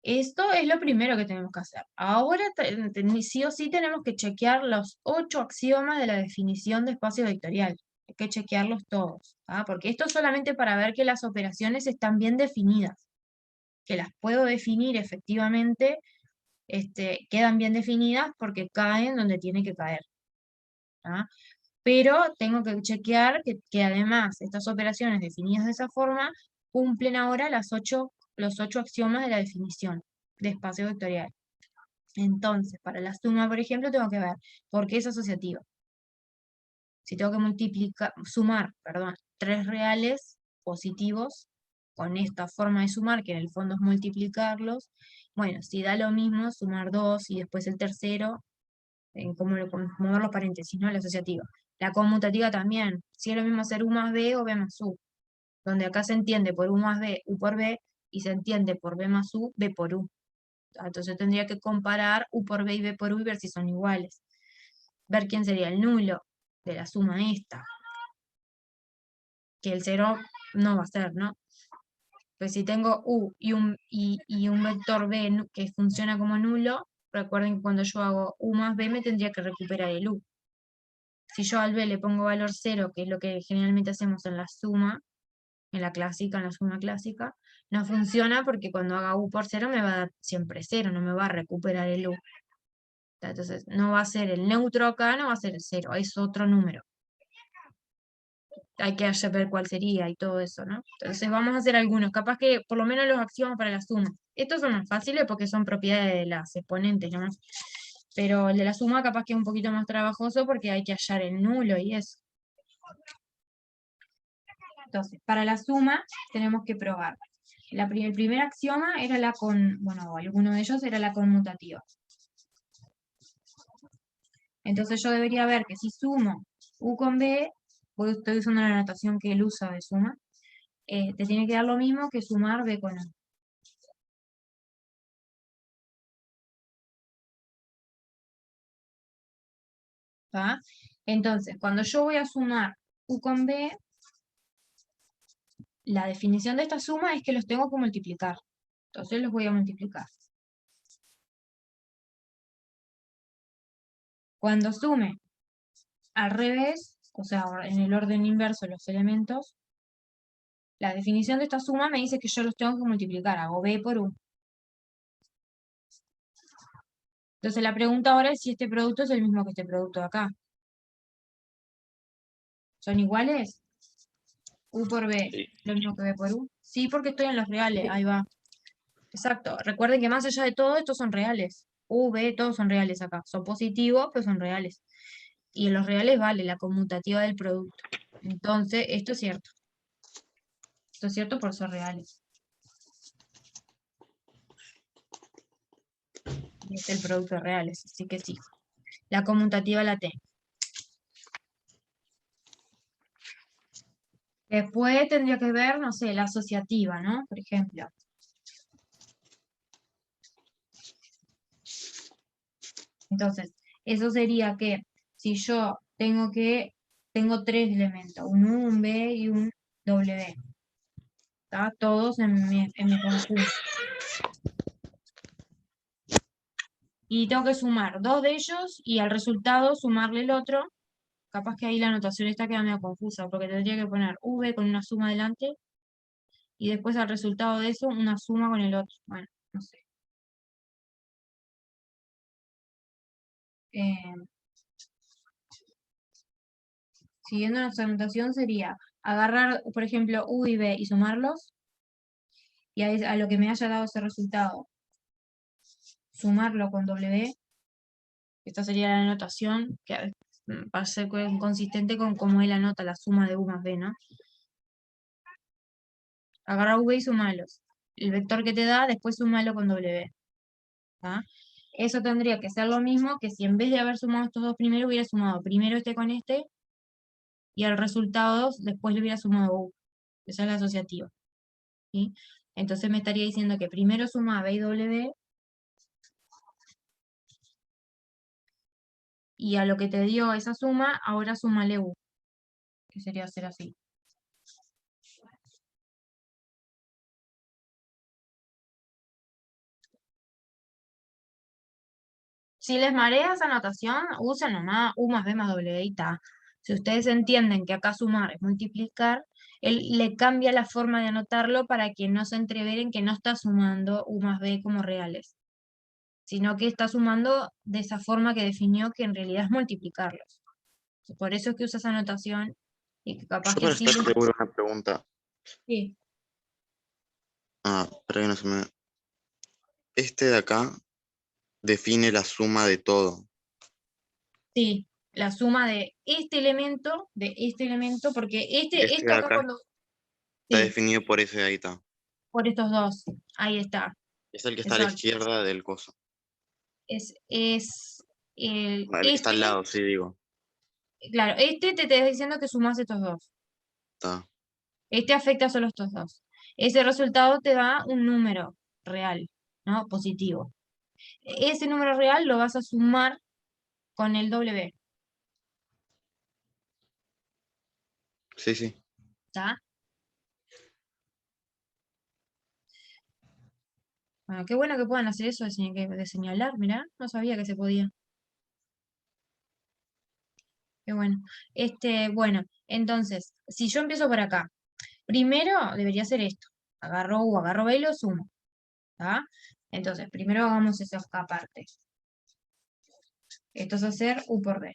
Esto es lo primero que tenemos que hacer. Ahora sí o sí tenemos que chequear los 8 axiomas de la definición de espacio vectorial. Hay que chequearlos todos, ¿tá? Porque esto es solamente para ver que las operaciones están bien definidas, que las puedo definir efectivamente, quedan bien definidas porque caen donde tiene que caer. ¿tá? Pero tengo que chequear que además estas operaciones definidas de esa forma cumplen ahora los 8 axiomas de la definición de espacio vectorial. Entonces, para la suma, por ejemplo, tengo que ver por qué es asociativa. Si tengo que sumar, 3 reales positivos con esta forma de sumar, que en el fondo es multiplicarlos, bueno, si da lo mismo sumar 2 y después el tercero, como mover los paréntesis, ¿no? La asociativa. La conmutativa también, si es lo mismo hacer U más B o B más U, donde acá se entiende por U más B, U por B, y se entiende por B más U, B por U. Entonces tendría que comparar U por B y B por U y ver si son iguales. Ver quién sería el nulo de la suma esta. Que el 0 no va a ser, ¿no? Pues si tengo U y un vector B que funciona como nulo, recuerden que cuando yo hago U más B me tendría que recuperar el U. Si yo al B le pongo valor 0, que es lo que generalmente hacemos en la suma, en la clásica, en la suma clásica, no funciona porque cuando haga U por 0 me va a dar siempre 0, no me va a recuperar el U. Entonces, no va a ser el neutro acá, no va a ser el 0, es otro número. Hay que ver cuál sería y todo eso, ¿no? Entonces vamos a hacer algunos, capaz que por lo menos los axiomas para la suma. Estos son más fáciles porque son propiedades de las exponentes, ¿no? Pero el de la suma capaz que es un poquito más trabajoso porque hay que hallar el nulo y eso. Entonces, para la suma tenemos que probar. El primer axioma era bueno, alguno de ellos era la conmutativa. Entonces yo debería ver que si sumo u con b, estoy usando la notación que él usa de suma, te tiene que dar lo mismo que sumar b con a. ¿Tá? Entonces, cuando yo voy a sumar u con b, la definición de esta suma es que los tengo que multiplicar. Entonces los voy a multiplicar. Cuando sume al revés, o sea, en el orden inverso los elementos, la definición de esta suma me dice que yo los tengo que multiplicar, hago b por u. Entonces la pregunta ahora es si este producto es el mismo que este producto de acá. ¿Son iguales? U por b, Sí. lo mismo que b por u. Sí, porque estoy en los reales, ahí va. Exacto, recuerden que más allá de todo, estos son reales. U, b, todos son reales acá. Son positivos, pero son reales. Y en los reales vale la conmutativa del producto. Entonces, esto es cierto. Esto es cierto por ser reales. Y este es el producto de reales, así que sí. La conmutativa la tengo. Después tendría que ver, no sé, la asociativa, ¿no? Por ejemplo. Entonces, eso sería que si yo tengo tres elementos, un U, un B y un W. ¿Tá? Todos en mi conjunto. Y tengo que sumar dos de ellos y al resultado sumarle el otro. Capaz que ahí la anotación está queda medio confusa, porque tendría que poner V con una suma delante y después al resultado de eso una suma con el otro. Bueno, no sé. Siguiendo nuestra anotación sería agarrar, por ejemplo, U y B y sumarlos, y a lo que me haya dado ese resultado, sumarlo con W. Esta sería la anotación, que va a ser consistente con cómo él anota la suma de U más B, ¿no? Agarra V y sumalos. El vector que te da, después sumalo con W. ¿Tá? Eso tendría que ser lo mismo que si en vez de haber sumado estos dos primero, hubiera sumado primero este con este, y al resultado después le hubiera sumado U. Esa es la asociativa. ¿Sí? Entonces me estaría diciendo que primero suma B y W, y a lo que te dio esa suma, ahora súmale U, que sería hacer así. Si les marea esa anotación, usen nomás U más B más W y está. Si ustedes entienden que acá sumar es multiplicar, él le cambia la forma de anotarlo para que no se entreveren que no está sumando U más B como reales, sino que está sumando de esa forma que definió que en realidad es multiplicarlos. Por eso es que usa esa anotación y que capaz Yo que para sí. estar seguro una pregunta. Sí, Para que no se me... Este de acá define la suma de todo. sí, la suma de este elemento, porque Este esto de acá acá cuando. está Sí, definido por ese de ahí está. por estos dos. Ahí está. Es el que está a la Exacto. izquierda del coso. Es El que está al lado, sí, digo. claro, te está diciendo que sumas estos dos. Está. Este afecta solo a estos dos. Ese resultado te da un número real, ¿no? Positivo. Ese número real lo vas a sumar con el W, Sí, sí. ¿está? Bueno, qué bueno que puedan hacer eso de señalar, mirá, no sabía que se podía. Qué bueno. Bueno, entonces, si yo empiezo por acá, primero debería ser esto. Agarro U, agarro B y lo sumo. ¿Tá? Entonces, primero hagamos eso acá aparte. Esto es hacer U por B.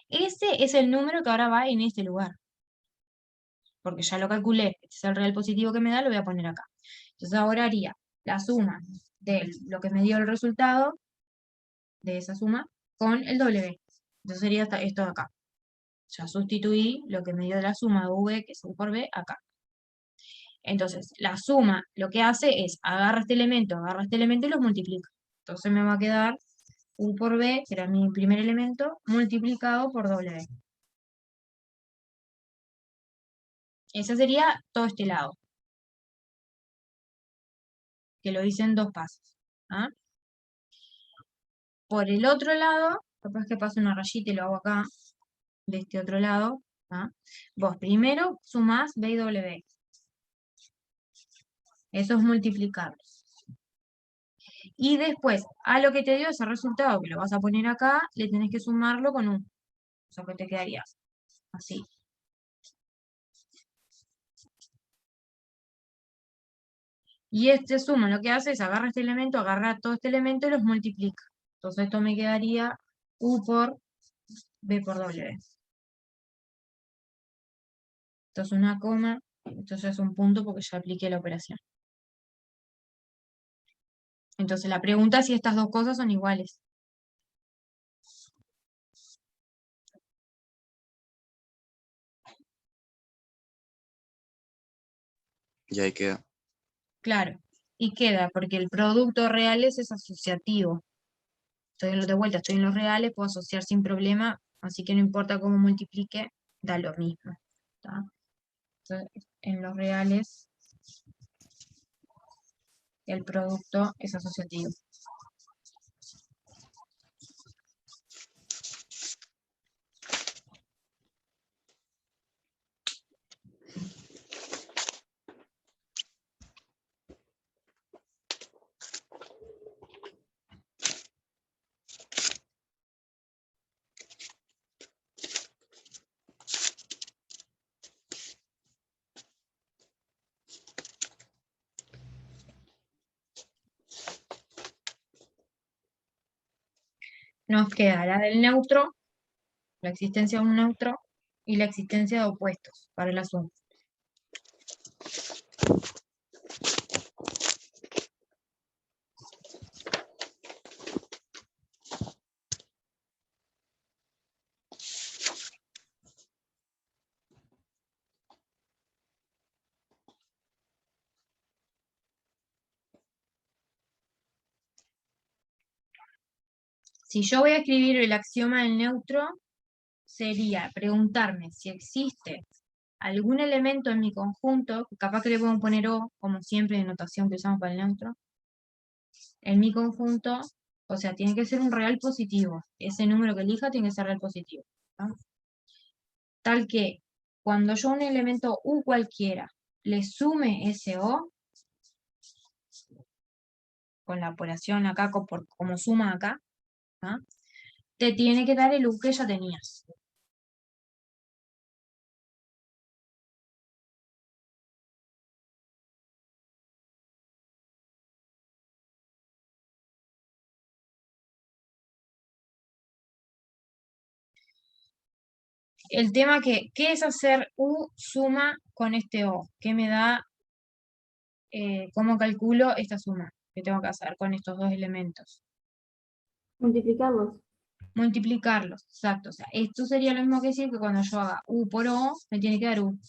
Ese es el número que ahora va en este lugar. Porque ya lo calculé. Este es el real positivo que me da, lo voy a poner acá. Entonces ahora haría la suma de lo que me dio el resultado, de esa suma, con el W. Entonces sería esto de acá. Ya sustituí lo que me dio la suma de V, que es U por B, acá. Entonces, la suma lo que hace es agarra este elemento y los multiplica. Entonces me va a quedar U por B, que era mi primer elemento, multiplicado por W. Ese sería todo este lado, que lo hice en 2 pasos. ¿Ah? Por el otro lado, capaz que paso una rayita y lo hago acá, de este otro lado. ¿Ah? Vos primero sumás B y W. Eso es multiplicarlo. Y después, a lo que te dio ese resultado, que lo vas a poner acá, le tenés que sumarlo con 1. O sea, que te quedaría así. Y este suma lo que hace es agarra este elemento, agarra todo este elemento y los multiplica. Entonces esto me quedaría U por B por W. Esto es una coma, esto ya es un punto porque ya apliqué la operación. Entonces la pregunta es si estas dos cosas son iguales. Y ahí queda. Claro. Y queda, porque el producto real es asociativo. De vuelta, estoy en los reales, puedo asociar sin problema, así que no importa cómo multiplique, da lo mismo. ¿Tá? Entonces, en los reales, el producto es asociativo. Nos queda la del neutro, la existencia de un neutro, y la existencia de opuestos para la suma. Si yo voy a escribir el axioma del neutro, sería preguntarme si existe algún elemento en mi conjunto, capaz que le podemos poner O, como siempre de notación que usamos para el neutro, en mi conjunto, o sea, tiene que ser un real positivo. Ese número que elija tiene que ser real positivo. ¿No? Tal que cuando yo a un elemento U cualquiera le sume ese O, con la operación acá, como suma acá, ¿no? Te tiene que dar el U que ya tenías. El tema ¿qué es hacer U suma con este O? ¿Qué me da? ¿Cómo calculo esta suma que tengo que hacer con estos dos elementos? Multiplicarlos. Multiplicarlos, exacto. O sea, esto sería lo mismo que decir que cuando yo haga U por O, me tiene que dar U.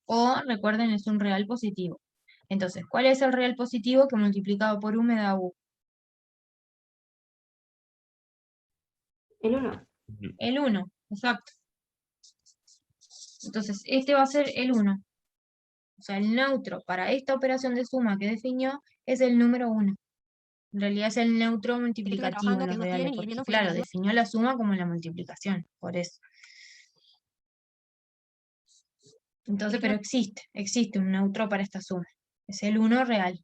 O, recuerden, es un real positivo. Entonces, ¿cuál es el real positivo que multiplicado por U me da U? El 1. El 1, exacto. Entonces, este va a ser el 1. O sea, el neutro para esta operación de suma que definió es el número 1. En realidad es el neutro multiplicativo en los reales, porque claro, definió la suma como la multiplicación, por eso. Entonces, pero existe un neutro para esta suma. Es el 1 real.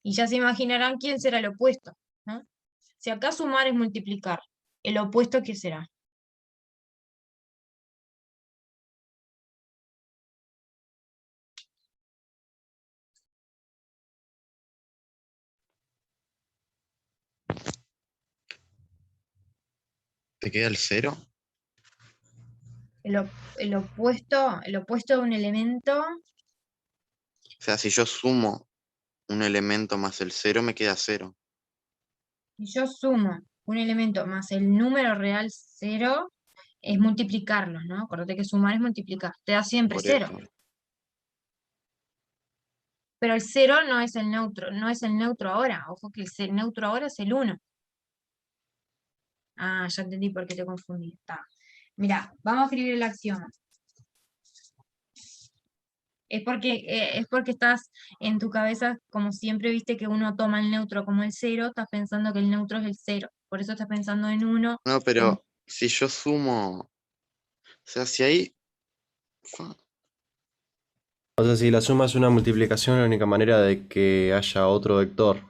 Y ya se imaginarán quién será el opuesto, ¿no? Si acá sumar es multiplicar, ¿El opuesto qué será? ¿Te queda el 0? El opuesto de un elemento, O sea, si yo sumo un elemento más el 0, me queda 0. si yo sumo un elemento más el número real 0, es multiplicarlos, ¿no? Acuérdate que sumar es multiplicar, te da siempre Por 0. eso. Pero el 0 no es el neutro, no es el neutro ahora. Ojo que el neutro ahora es el 1. Ah, ya entendí por qué te confundí. Está. Mirá, vamos a escribir el axioma. Es porque estás en tu cabeza, como siempre viste que uno toma el neutro como el 0, estás pensando que el neutro es el 0. Por eso estás pensando en 1. No, pero si yo sumo, o sea, si ahí, O sea, si la suma es una multiplicación, la única manera de que haya otro vector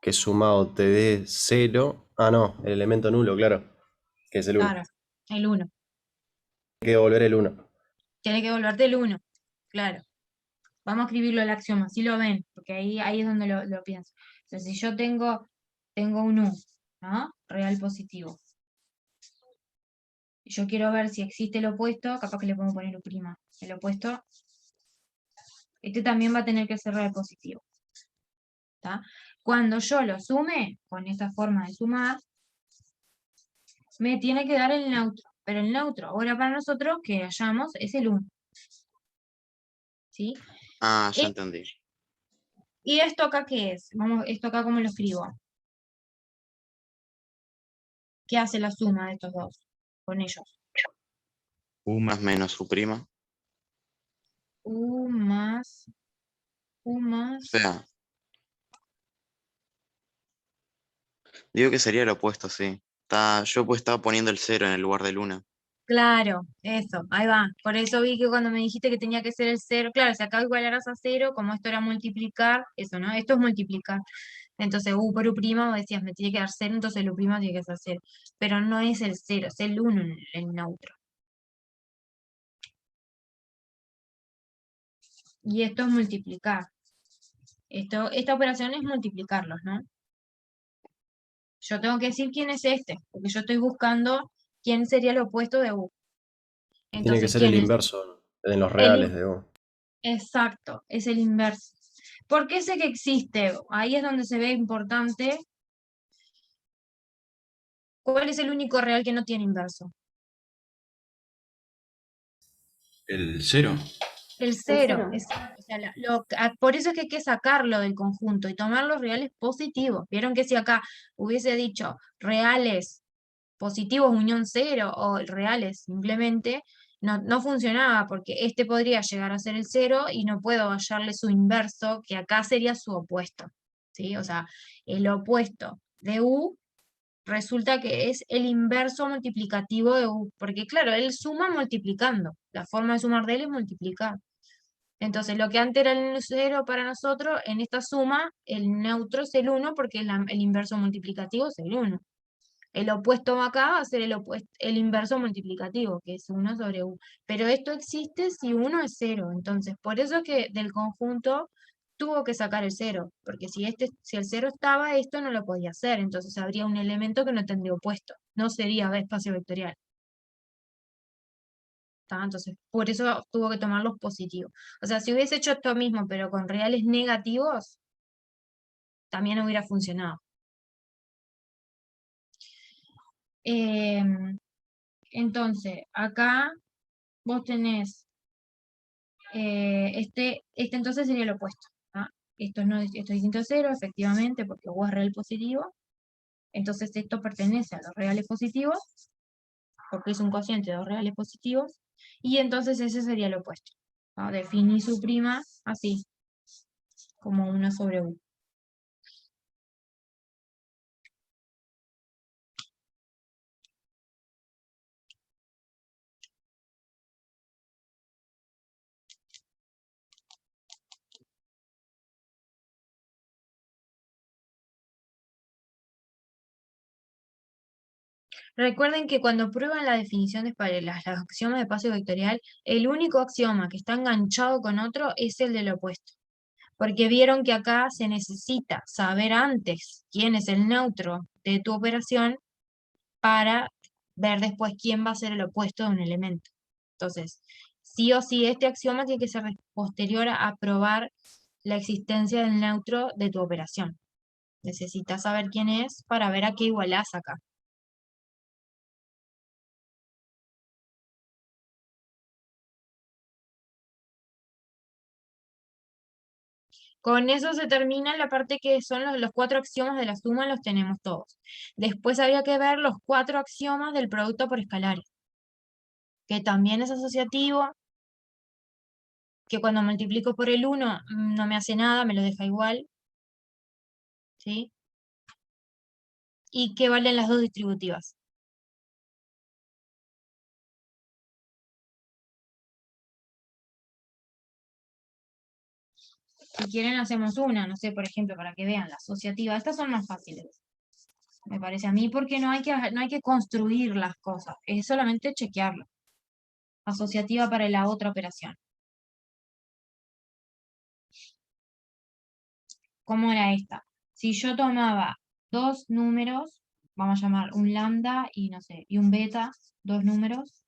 que sumado te dé 0. Ah, no, el elemento nulo, claro, que es el 1. Claro, el 1. Hay que devolver el 1. Tiene que volverte el 1. Claro. Vamos a escribirlo el axioma, así lo ven, porque ahí es donde lo pienso. O sea, si yo tengo un U, ¿no? Real positivo. Y yo quiero ver si existe el opuesto, capaz que le podemos poner U'. El opuesto, este también va a tener que ser real positivo. ¿Tá? Cuando yo lo sume, con esta forma de sumar, me tiene que dar el neutro. Pero el neutro, ahora para nosotros, que hallamos, es el 1. ¿Sí? ya E- entendí. ¿Y esto acá qué es? Esto acá cómo lo escribo. ¿Qué hace la suma de estos dos con ellos? U más menos U prima. U más, U O más, sea, digo que sería lo opuesto, sí. Yo pues estaba poniendo el 0 en el lugar del 1. claro, eso, ahí va. Por eso vi que cuando me dijiste que tenía que ser el 0, claro, si acá igualaras a 0, como esto era multiplicar, eso, ¿no? Esto es multiplicar. Entonces, U por U prima, vos decías, me tiene que dar 0, entonces el U prima tiene que ser 0. Pero no es el 0, es el 1 el neutro. Y esto es multiplicar. Esta operación es multiplicarlos, ¿no? Yo tengo que decir quién es este, porque yo estoy buscando quién sería el opuesto de U. Tiene que Entonces, ser el ¿quién es? inverso en los El, reales in- de U. exacto, es el inverso. ¿Por qué sé que existe? Ahí es donde se ve importante. ¿Cuál es el único real que no tiene inverso? El 0. El El 0, 0. exacto. O sea, por eso es que hay que sacarlo del conjunto y tomar los reales positivos. Vieron que si acá hubiese dicho reales positivos unión 0 o reales simplemente, no funcionaba porque este podría llegar a ser el 0 y no puedo hallarle su inverso, que acá sería su opuesto. ¿Sí? O sea, el opuesto de U resulta que es el inverso multiplicativo de U, porque claro, él suma multiplicando. La forma de sumar de él es multiplicar. Entonces, lo que antes era el 0 para nosotros, en esta suma, el neutro es el 1 porque el inverso multiplicativo es el 1. El opuesto acá va a ser el inverso multiplicativo, que es 1 sobre U. Pero esto existe si 1 es 0. Entonces, por eso es que del conjunto tuvo que sacar el 0. Porque si el 0 estaba, esto no lo podía hacer. Entonces habría un elemento que no tendría opuesto. No sería espacio vectorial. ¿Tá? Entonces, por eso tuvo que tomar los positivos. O sea, si hubiese hecho esto mismo, pero con reales negativos, también hubiera funcionado. Entonces, acá vos tenés este entonces sería el opuesto. ¿Ah? Esto es distinto a 0, efectivamente, porque U es real positivo. Entonces esto pertenece a los reales positivos, porque es un cociente de dos reales positivos. Y entonces ese sería el opuesto. ¿Ah? Definí su prima así, como 1 sobre U. Recuerden que cuando prueban la definición de los axiomas de espacio vectorial, el único axioma que está enganchado con otro es el del opuesto. Porque vieron que acá se necesita saber antes quién es el neutro de tu operación para ver después quién va a ser el opuesto de un elemento. Entonces, sí o sí, este axioma tiene que ser posterior a probar la existencia del neutro de tu operación. Necesitas saber quién es para ver a qué igualás acá. Con eso se termina la parte que son los 4 axiomas de la suma, los tenemos todos. Después habría que ver los 4 axiomas del producto por escalares, que también es asociativo, que cuando multiplico por el 1 no me hace nada, me lo deja igual, ¿sí? Y que valen las dos distributivas. Si quieren hacemos una, no sé, por ejemplo, para que vean la asociativa. Estas son más fáciles, me parece a mí, porque no hay que construir las cosas, es solamente chequearlo. Asociativa para la otra operación. ¿Cómo era esta? Si yo tomaba dos números, vamos a llamar un lambda y no sé, y un beta, dos números,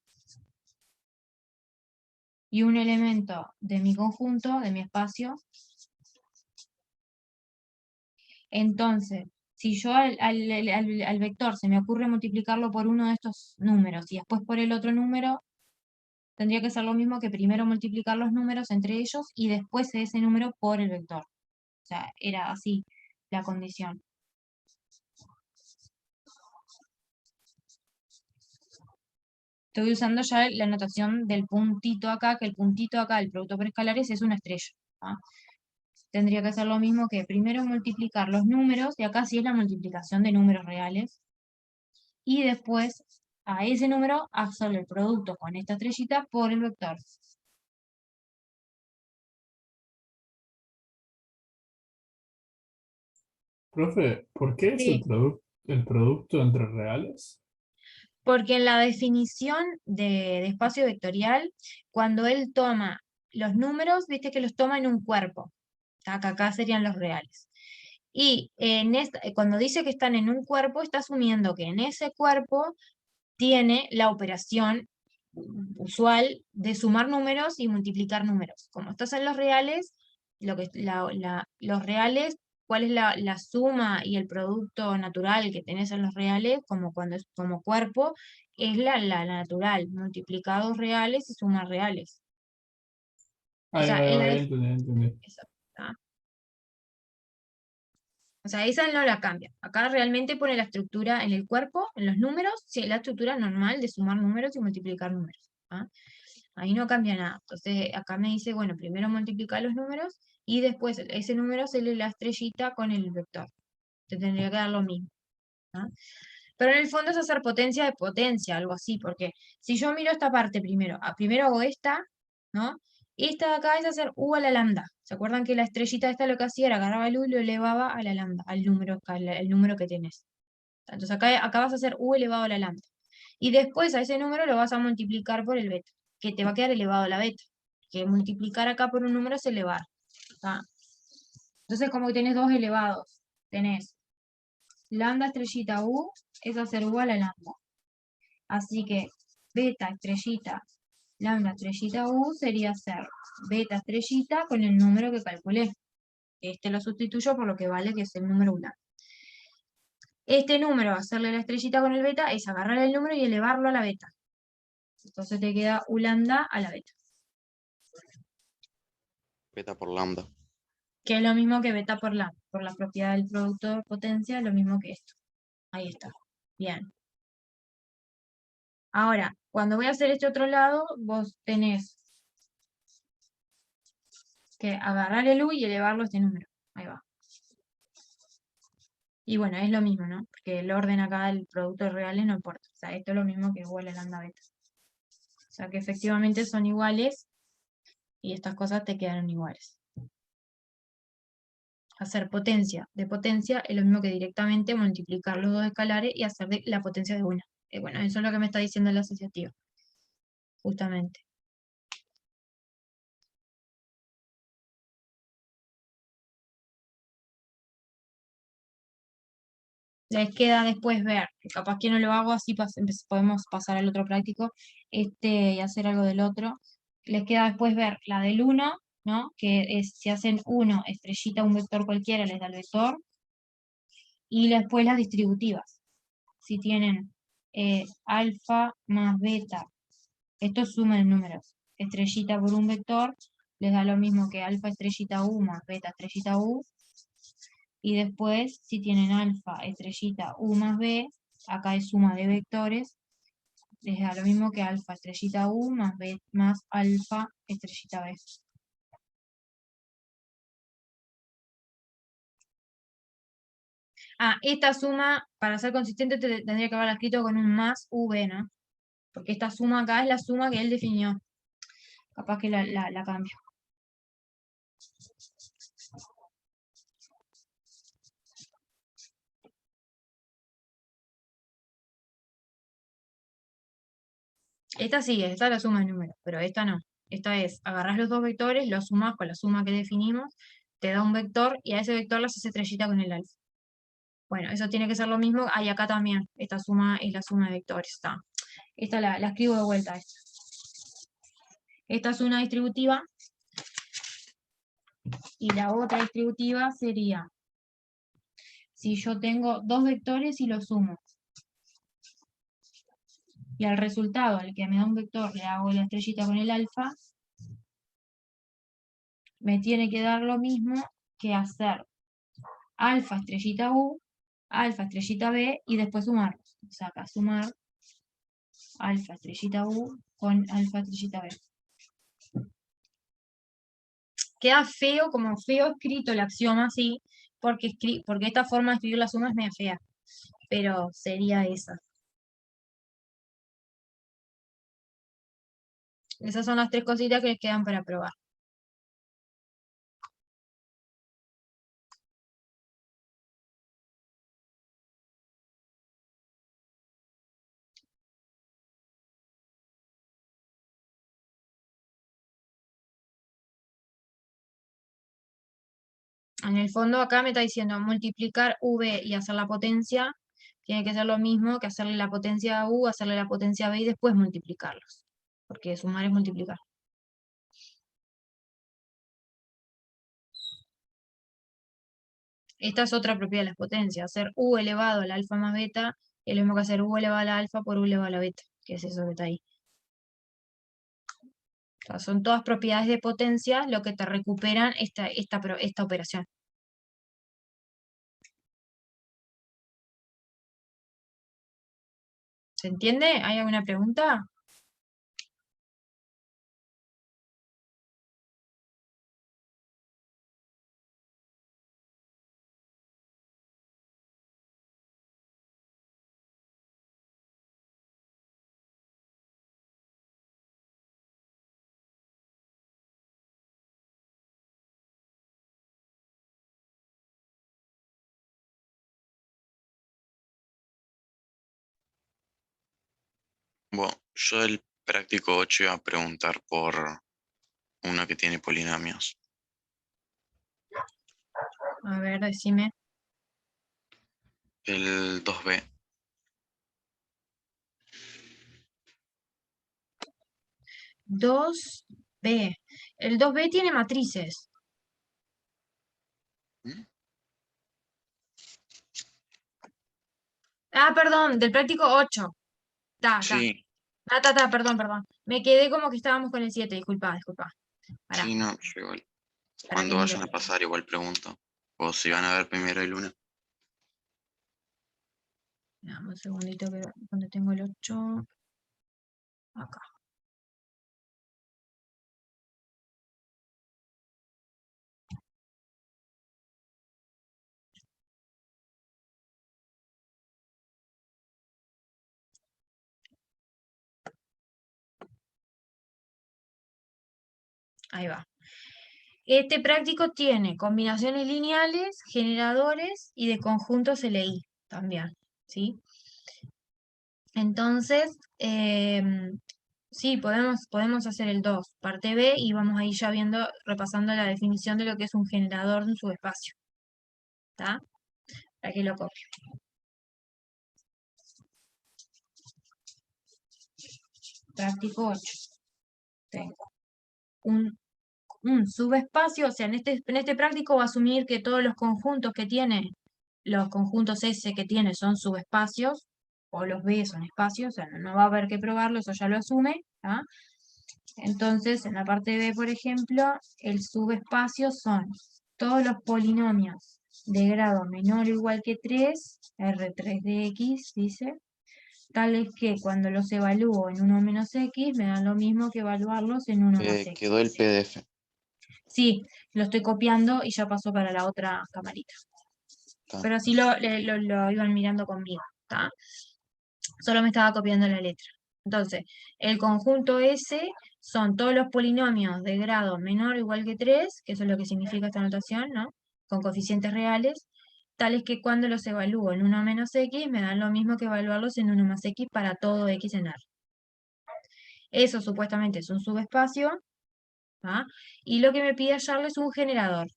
y un elemento de mi conjunto, de mi espacio, entonces, si yo al vector se me ocurre multiplicarlo por uno de estos números y después por el otro número, tendría que ser lo mismo que primero multiplicar los números entre ellos y después ese número por el vector. O sea, era así la condición. Estoy usando ya la notación del puntito acá, que el puntito acá, el producto por escalares, es una estrella. ¿Ah? Tendría que ser lo mismo que primero multiplicar los números, y acá sí es la multiplicación de números reales, y después a ese número hacerle el producto con esta estrellita por el vector. Profe, ¿por qué es Sí. el producto entre reales? Porque en la definición de espacio vectorial, cuando él toma los números, viste que los toma en un cuerpo. Acá serían los reales. Y cuando dice que están en un cuerpo, está asumiendo que en ese cuerpo tiene la operación usual de sumar números y multiplicar números. Como estás en los reales, los reales, cuál es la suma y el producto natural que tenés en los reales, como cuando es como cuerpo, es la natural, multiplicados reales y sumas reales. O Ahí sea, va, en la ya entendí. ¿ah? O sea, esa no la cambia. Acá realmente pone la estructura en el cuerpo, en los números, sí, la estructura normal de sumar números y multiplicar números. ¿Ah? Ahí no cambia nada. Entonces, acá me dice, bueno, primero multiplica los números y después ese número se le la estrellita con el vector. Te tendría que dar lo mismo. ¿Ah? Pero en el fondo es hacer potencia de potencia, algo así, porque si yo miro esta parte primero, primero hago esta, ¿no? Y esta de acá es hacer u a la lambda. ¿Se acuerdan que la estrellita esta lo que hacía era agarraba el u y lo elevaba a la lambda, el número que tenés? Entonces acá vas a hacer u elevado a la lambda. Y después a ese número lo vas a multiplicar por el beta, que te va a quedar elevado a la beta. Que multiplicar acá por un número es elevar. ¿Tá? Entonces como que tenés dos elevados. Tenés lambda estrellita u es hacer u a la lambda. Así que beta estrellita lambda estrellita u sería hacer beta estrellita con el número que calculé. Este lo sustituyo por lo que vale, que es el número lambda. Este número, hacerle la estrellita con el beta, es agarrar el número y elevarlo a la beta. Entonces te queda u lambda a la beta. Beta por lambda. Que es lo mismo que beta por lambda. Por la propiedad del producto de potencia, lo mismo que esto. Ahí está. Bien. Ahora, cuando voy a hacer este otro lado, vos tenés que agarrar el u y elevarlo a este número. Ahí va. Y bueno, es lo mismo, ¿no? Porque el orden acá del producto reales no importa. O sea, esto es lo mismo que igual a lambda beta. O sea, que efectivamente son iguales y estas cosas te quedaron iguales. Hacer potencia de potencia es lo mismo que directamente multiplicar los dos escalares y hacer la potencia de una. Bueno, eso es lo que me está diciendo el asociativo, justamente. Les queda después ver, que capaz que no lo hago así, podemos pasar al otro práctico, y hacer algo del otro. Les queda después ver la del 1, ¿no? Que es, si hacen 1, estrellita, un vector cualquiera, les da el vector. Y después las distributivas. Si tienen alfa más beta, esto suma en números, estrellita por un vector, les da lo mismo que alfa estrellita u más beta estrellita u. Y después, si tienen alfa, estrellita, u más b, acá es suma de vectores, les da lo mismo que alfa, estrellita, u más b, más alfa, estrellita, b. Esta suma, para ser consistente, tendría que haberla escrito con un más v, ¿no? Porque esta suma acá es la suma que él definió. Capaz que la cambio. Esta sí, esta es la suma de números, pero esta no. Esta es, agarrás los dos vectores, los sumás con la suma que definimos, te da un vector y a ese vector le haces estrellita con el alfa. Bueno, eso tiene que ser lo mismo. Acá también. Esta suma es la suma de vectores. Está. Esta la escribo de vuelta. Esta es una distributiva. Y la otra distributiva sería, si yo tengo dos vectores y los sumo. Y al resultado, al que me da un vector, le hago la estrellita con el alfa, me tiene que dar lo mismo que hacer alfa estrellita u, alfa estrellita b, y después sumarlos. O sea, acá sumar alfa estrellita u con alfa estrellita b. Queda feo, como feo escrito el axioma así, porque esta forma de escribir la suma es media fea. Pero sería esa. Esas son las tres cositas que les quedan para probar. En el fondo acá me está diciendo multiplicar v y hacer la potencia, tiene que ser lo mismo que hacerle la potencia a u, hacerle la potencia a b y después multiplicarlos. Porque sumar es multiplicar. Esta es otra propiedad de las potencias. Hacer u elevado al alfa más beta es lo mismo que hacer u elevado a la alfa por u elevado a la beta, que es eso que está ahí. O sea, son todas propiedades de potencia lo que te recuperan esta operación. ¿Se entiende? ¿Hay alguna pregunta? Bueno, yo del práctico 8 iba a preguntar por una que tiene polinomios. A ver, decime. El 2b. 2b. El 2b tiene matrices. ¿Mm? Perdón, del práctico 8. Sí, Perdón. Me quedé como que estábamos con el 7, disculpa. Pará, sí, no, yo igual. para que Cuando mire. vayan a pasar, igual pregunto. O si van a ver primero el 1. Dame un segundito que donde tengo el 8. Acá. Ahí va. Este práctico tiene combinaciones lineales, generadores y de conjuntos LI también, ¿sí? Entonces, sí, podemos hacer el 2, parte B, y vamos a ir ya viendo, repasando la definición de lo que es un generador de un subespacio. ¿Está? Para que lo copio. Práctico 8. Tengo un subespacio, o sea, en este práctico va a asumir que todos los conjuntos que tiene, los conjuntos S que tiene son subespacios, o los B son espacios, o sea, no va a haber que probarlo, eso ya lo asume. ¿Ah? Entonces, en la parte B, por ejemplo, el subespacio son todos los polinomios de grado menor o igual que 3, R3 de X, dice, tales que cuando los evalúo en 1 menos X, me dan lo mismo que evaluarlos en 1 más X. Quedó el PDF. Sí, lo estoy copiando y ya pasó para la otra camarita. Está. Pero así lo iban mirando conmigo, ¿está? Solo me estaba copiando la letra. Entonces, el conjunto S son todos los polinomios de grado menor o igual que 3, que eso es lo que significa esta notación, ¿no? Con coeficientes reales, tales que cuando los evalúo en 1 menos X, me dan lo mismo que evaluarlos en 1 más X para todo X en R. Eso supuestamente es un subespacio, ¿ah? Y lo que me pide hallarlo es un generador,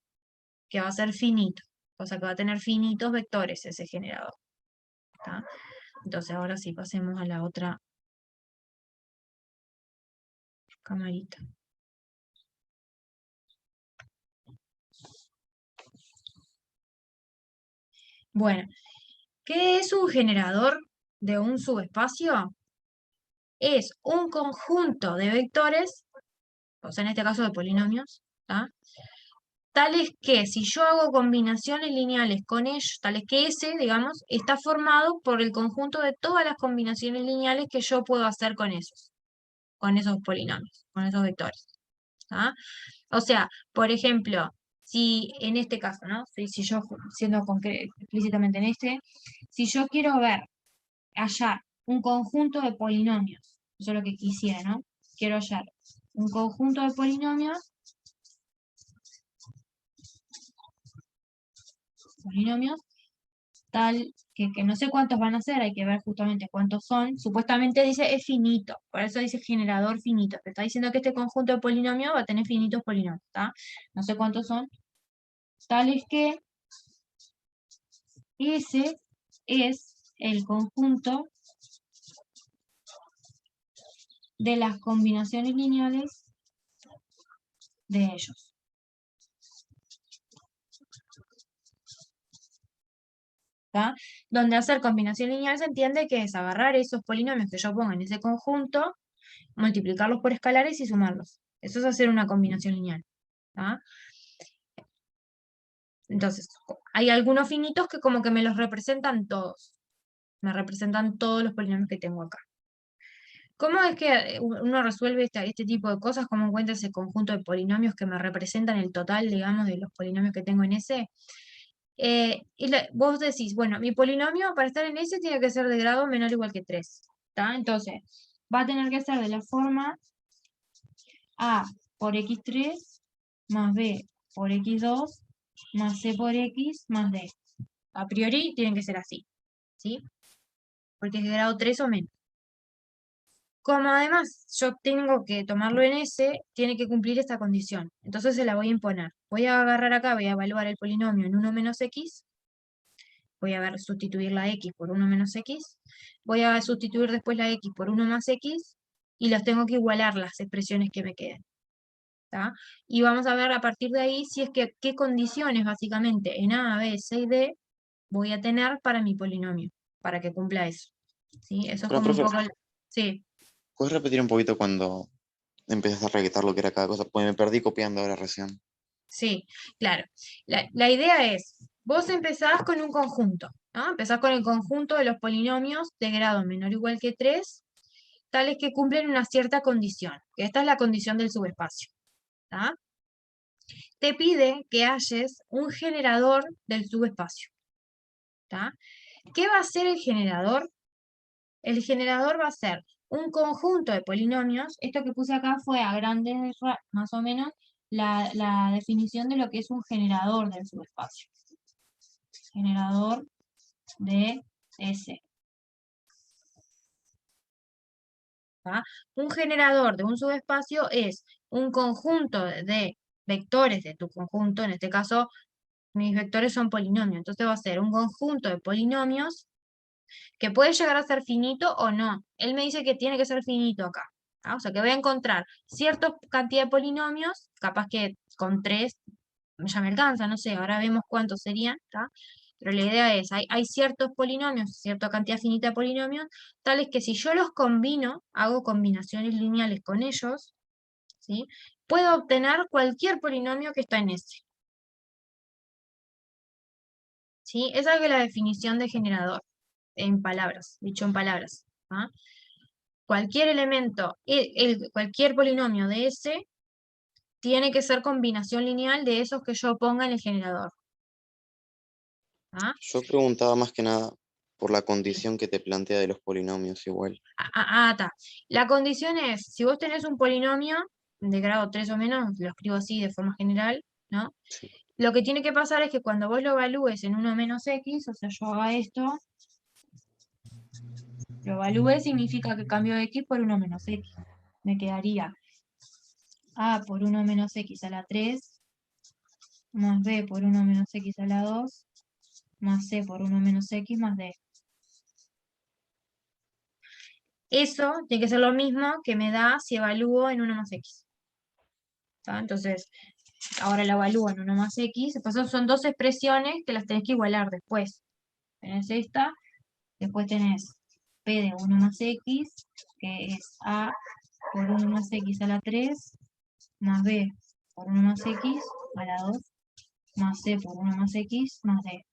que va a ser finito, o sea que va a tener finitos vectores ese generador. ¿Tá? Entonces ahora sí, pasemos a la otra camarita. Bueno, ¿qué es un generador de un subespacio? Es un conjunto de vectores, o sea, en este caso de polinomios, ¿tá? Tales que si yo hago combinaciones lineales con ellos, tales que S, digamos, está formado por el conjunto de todas las combinaciones lineales que yo puedo hacer con esos polinomios, con esos vectores. ¿Tá? O sea, por ejemplo, si en este caso, ¿no? Si yo, siendo explícitamente en este, si yo quiero hallar un conjunto de polinomios, eso es lo que quisiera, ¿no? Quiero hallar un conjunto de polinomios tal que no sé cuántos van a ser, hay que ver justamente cuántos son. Supuestamente dice es finito, por eso dice generador finito. Te está diciendo que este conjunto de polinomios va a tener finitos polinomios, ¿está? No sé cuántos son. Tales que ese es el conjunto de las combinaciones lineales de ellos. ¿Tá? Donde hacer combinación lineal se entiende que es agarrar esos polinomios que yo ponga en ese conjunto, multiplicarlos por escalares y sumarlos. Eso es hacer una combinación lineal. ¿Tá? Entonces, hay algunos finitos que como que me los representan todos. Me representan todos los polinomios que tengo acá. ¿Cómo es que uno resuelve este tipo de cosas? ¿Cómo encuentra ese conjunto de polinomios que me representan el total, digamos, de los polinomios que tengo en S? Vos decís, bueno, mi polinomio para estar en S tiene que ser de grado menor o igual que 3. ¿Tá? Entonces, va a tener que ser de la forma A por X3 más B por X2 más C por X más D. A priori tienen que ser así, ¿sí? Porque es de grado 3 o menos. Como además yo tengo que tomarlo en S, tiene que cumplir esta condición. Entonces se la voy a imponer. Voy a agarrar acá, voy a evaluar el polinomio en 1 menos X. Voy a sustituir la X por 1 menos X. Voy a sustituir después la X por 1 más X. Y los tengo que igualar las expresiones que me queden. ¿Tá? Y vamos a ver a partir de ahí si es que qué condiciones básicamente en A, B, C y D voy a tener para mi polinomio, para que cumpla eso. ¿Sí? Eso es Pero, como un profe, poco... Sí. ¿puedes repetir un poquito cuando empezaste a requitar lo que era cada cosa? Porque me perdí copiando ahora recién. Sí, claro. La idea es, vos empezás con un conjunto, ¿no? Empezás con el conjunto de los polinomios de grado menor o igual que 3, tales que cumplen una cierta condición, que esta es la condición del subespacio. ¿Tá? Te pide que halles un generador del subespacio. ¿Tá? ¿Qué va a hacer el generador? El generador va a ser un conjunto de polinomios. Esto que puse acá fue a grandes más o menos la definición de lo que es un generador del subespacio. Generador de S. ¿tá? Un generador de un subespacio es un conjunto de vectores de tu conjunto, en este caso mis vectores son polinomios, entonces va a ser un conjunto de polinomios que puede llegar a ser finito o no. Él me dice que tiene que ser finito acá, ¿tá? O sea que voy a encontrar cierta cantidad de polinomios, capaz que con 3 ya me alcanza, no sé, ahora vemos cuántos serían, ¿tá? Pero la idea es, hay ciertos polinomios, cierta cantidad finita de polinomios, tales que si yo los combino, hago combinaciones lineales con ellos, ¿sí? Puedo obtener cualquier polinomio que está en ese. ¿Sí? Esa es la definición de generador, en palabras, dicho en palabras. ¿Ah? Cualquier elemento, cualquier polinomio de ese, tiene que ser combinación lineal de esos que yo ponga en el generador. ¿Ah? Yo preguntaba más que nada por la condición que te plantea de los polinomios igual. Está. La condición es, si vos tenés un polinomio de grado 3 o menos, lo escribo así de forma general, ¿no? Sí. Lo que tiene que pasar es que cuando vos lo evalúes en 1 menos x, o sea, yo haga esto, lo evalúe significa que cambio x por 1 menos x. Me quedaría a por 1 menos x a la 3, más b por 1 menos x a la 2, más c por 1 menos x más d. Eso tiene que ser lo mismo que me da si evalúo en 1 más x. ¿Tá? Entonces, ahora la evalúo en 1 más x. Después son dos expresiones que las tenés que igualar después. Tenés esta, después tenés p de 1 más x, que es a por 1 más x a la 3, más b por 1 más x a la 2, más c por 1 más x más d.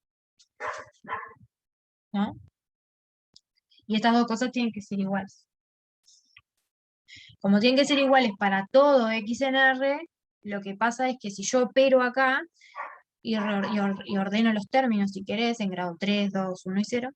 ¿No? Y estas dos cosas tienen que ser iguales. Como tienen que ser iguales para todo x en R, lo que pasa es que si yo opero acá y ordeno los términos, si querés, en grado 3, 2, 1 y 0,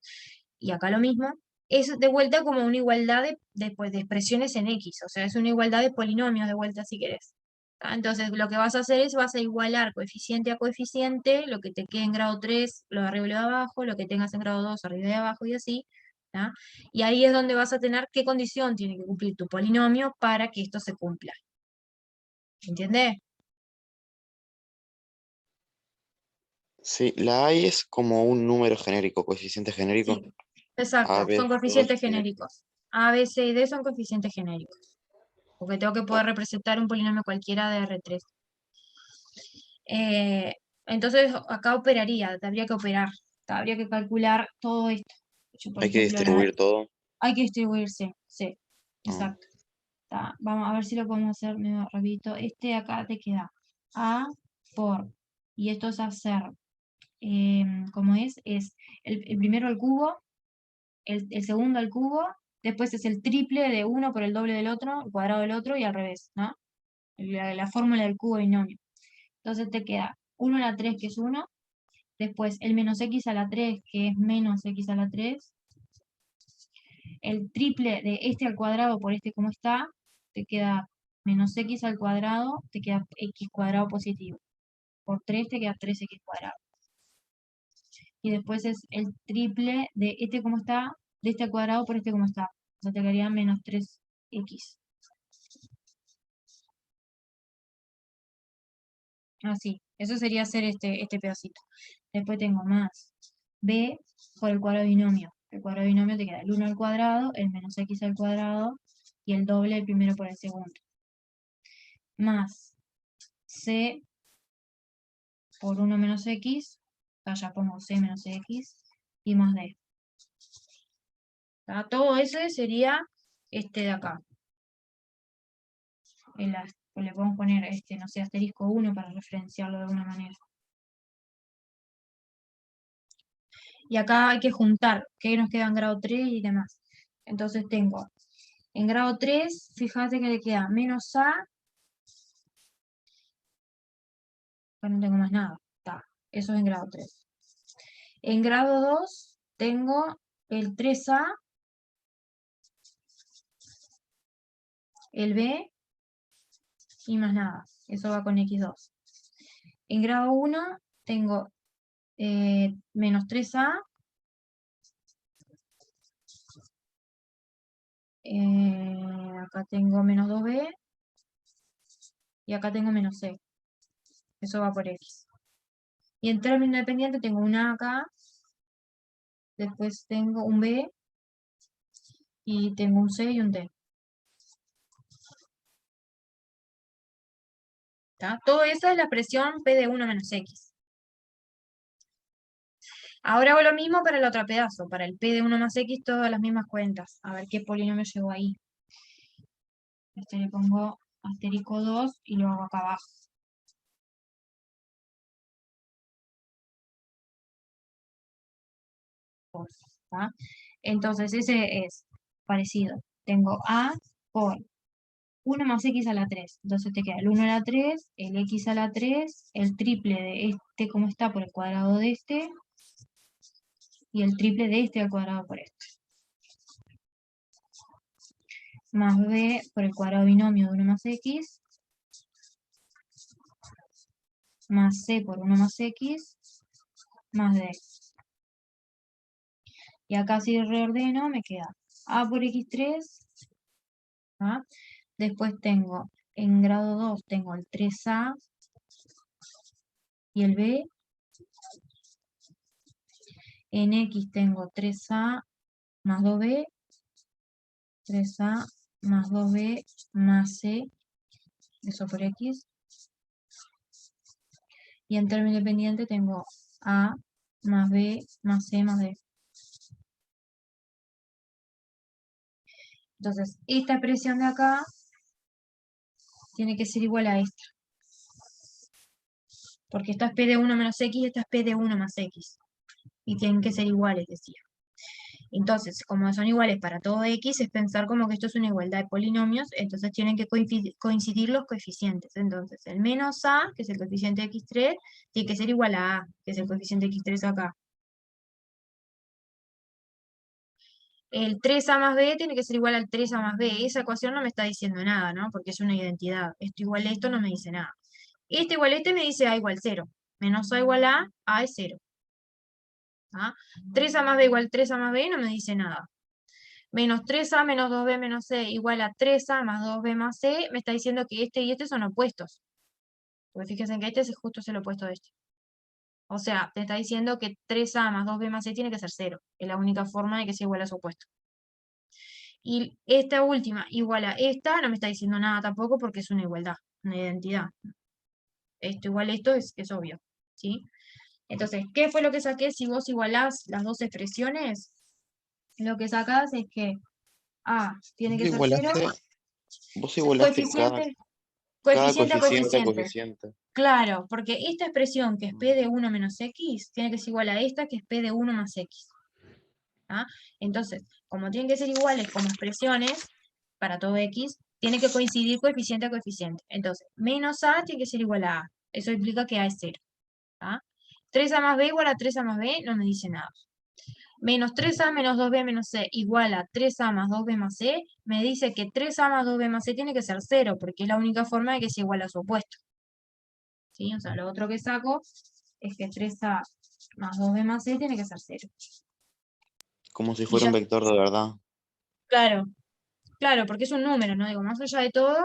y acá lo mismo, es de vuelta como una igualdad de expresiones en x, o sea, es una igualdad de polinomios de vuelta si querés. ¿Tá? Entonces, lo que vas a hacer es, vas a igualar coeficiente a coeficiente, lo que te quede en grado 3, lo de arriba y lo de abajo, lo que tengas en grado 2, arriba y abajo, y así. ¿Tá? Y ahí es donde vas a tener qué condición tiene que cumplir tu polinomio para que esto se cumpla. ¿Entiendes? Sí, la A es como un número genérico, coeficiente genérico. Sí, exacto, A, B, son 2, coeficientes y genéricos. A, B, C y D son coeficientes genéricos. Porque tengo que poder representar un polinomio cualquiera de R3. Entonces acá operaría, habría que operar, habría que calcular todo esto. Yo, por hay que ejemplo, distribuir todo. hay que distribuirse, sí, Ah, exacto. Vamos a ver si lo podemos hacer medio rapidito. Este de acá te queda A por, y esto es hacer, ¿cómo es? Es el primero al cubo, el segundo al cubo, después es el triple de uno por el doble del otro, el cuadrado del otro y al revés, ¿no? La fórmula del cubo binomio. Entonces te queda 1 a la 3 que es 1, después el menos x a la 3 que es menos x a la 3, el triple de este al cuadrado por este como está, te queda menos x al cuadrado, te queda x cuadrado positivo. Por 3 te queda 3x cuadrado. Y después es el triple de este como está, de este al cuadrado por este como está. O sea, te quedaría menos 3x. Así, eso sería hacer este pedacito. Después tengo más b por el cuadrado binomio. El cuadrado binomio te queda el 1 al cuadrado, el menos x al cuadrado y el doble del primero por el segundo. Más c por 1 menos x, acá ya pongo c menos x, y más d. ¿Tá? Todo ese sería este de acá. Le podemos poner, no sé, asterisco 1 para referenciarlo de alguna manera. Y acá hay que juntar, que nos queda en grado 3 y demás. Entonces tengo, en grado 3, fíjate que le queda menos a, acá no tengo más nada, está, eso es en grado 3. En grado 2 tengo el 3a, el b y más nada, eso va con x2. En grado 1 tengo menos 3a, Acá tengo menos 2b y acá tengo menos c. Eso va por x. Y en término independiente tengo un a acá, después tengo un b y tengo un c y un d. ¿Está? Todo eso es la expresión p de 1 menos x. Ahora hago lo mismo para el otro pedazo, para el p de 1 más x, todas las mismas cuentas. A ver qué polinomio llevo ahí. Este le pongo asterisco 2 y lo hago acá abajo. ¿Tá? Entonces ese es parecido. Tengo a por 1 más x a la 3. Entonces te queda el 1 a la 3, el x a la 3, el triple de este como está por el cuadrado de este, y el triple de este al cuadrado por este. Más b por el cuadrado binomio de 1 más x, más c por 1 más x, más d. Y acá si reordeno me queda a por x3, ¿ah? Después tengo, en grado 2 tengo el 3a y el b. En x tengo 3a más 2b, 3a más 2b más c, eso por x. Y en término independiente tengo a más b más c más d. Entonces, esta expresión de acá tiene que ser igual a esta. Porque esta es p de 1 menos x y esta es p de 1 más x. Y tienen que ser iguales, decía. Entonces, como son iguales para todo x, es pensar como que esto es una igualdad de polinomios, entonces tienen que coincidir los coeficientes. Entonces, el menos a, que es el coeficiente de x3, tiene que ser igual a, que es el coeficiente de x3 acá. El 3a más b tiene que ser igual al 3a más b. Esa ecuación no me está diciendo nada, ¿no? Porque es una identidad. Esto igual a esto no me dice nada. Este igual a este me dice a igual 0. Menos a igual a es 0. ¿Ah? 3a más b igual 3a más b no me dice nada. Menos 3a menos 2b menos c igual a 3a más 2b más c, me está diciendo que este y este son opuestos. Porque fíjense que este es justo el opuesto de este. O sea, te está diciendo que 3a más 2b más c tiene que ser 0. Es la única forma de que sea igual a su opuesto. Y esta última igual a esta no me está diciendo nada tampoco porque es una igualdad, una identidad. Esto igual a esto es obvio. ¿Sí? Entonces, ¿qué fue lo que saqué? Si vos igualás las dos expresiones, lo que sacás es que A tiene que ser 0, Vos igualaste cada coeficiente a coeficiente a coeficiente. coeficiente. Claro, porque esta expresión que es p de 1 menos x, tiene que ser igual a esta que es p de 1 más x. ¿Ah? Entonces, como tienen que ser iguales como expresiones, para todo x, tiene que coincidir coeficiente a coeficiente. Entonces, menos a tiene que ser igual a a. Eso implica que a es 0. ¿Ah? 3a más b igual a 3a más b no me dice nada. Menos 3a menos 2b menos c igual a 3a más 2b más c, me dice que 3a más 2b más c tiene que ser 0, porque es la única forma de que sea igual a su opuesto. ¿Sí? O sea, lo otro que saco es que 3a más 2b más c tiene que ser 0. Como si Y fuera ya, un vector de verdad. claro, claro, porque es un número, ¿no? Digo, más allá de todo,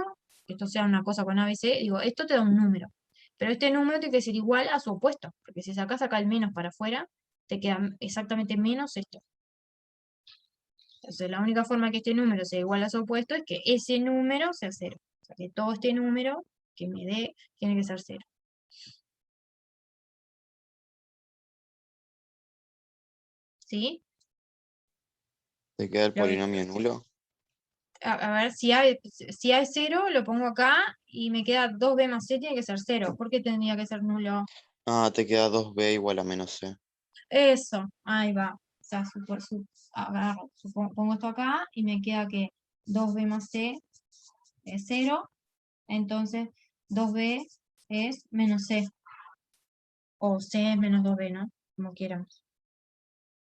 que esto sea una cosa con ABC, digo, esto te da un número. Pero este número tiene que ser igual a su opuesto, porque si sacas acá el menos para afuera, te queda exactamente menos esto. Entonces, la única forma que este número sea igual a su opuesto es que ese número sea 0. O sea, que todo este número que me dé tiene que ser 0. ¿Sí? Te queda el Lo que- polinomio nulo. a ver, si A es 0, lo pongo acá y me queda 2b más c tiene que ser 0. ¿Por qué tendría que ser nulo? Ah, te queda 2b igual a menos c. Eso, ahí va. O sea, pongo esto acá y me queda que 2b más c es 0. Entonces, 2b es menos c. O c es menos 2b, ¿no? Como quieramos.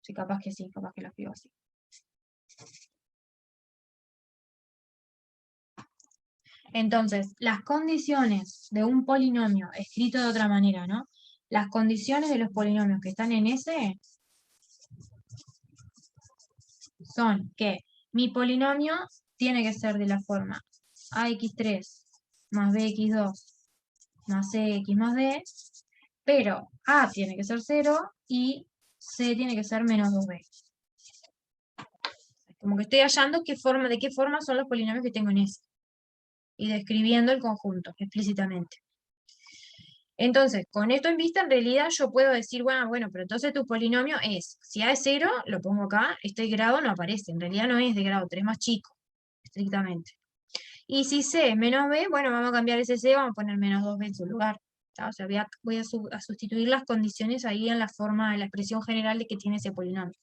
Sí, capaz que la escribo así. Entonces, las condiciones de un polinomio, escrito de otra manera, ¿no? Las condiciones de los polinomios que están en S son que mi polinomio tiene que ser de la forma ax3 más bx2 más cx más d, pero a tiene que ser 0 y c tiene que ser menos 2b. Como que estoy hallando de qué forma son los polinomios que tengo en S. Y describiendo el conjunto explícitamente. Entonces, con esto en vista, en realidad yo puedo decir, bueno, pero entonces tu polinomio es, si A es 0, lo pongo acá, este grado no aparece, en realidad no es de grado 3, más chico, estrictamente. Y si C es menos B, bueno, vamos a cambiar ese C, vamos a poner menos 2B en su lugar. ¿Tá? O sea, voy a sustituir las condiciones ahí en la forma, en la expresión general de que tiene ese polinomio.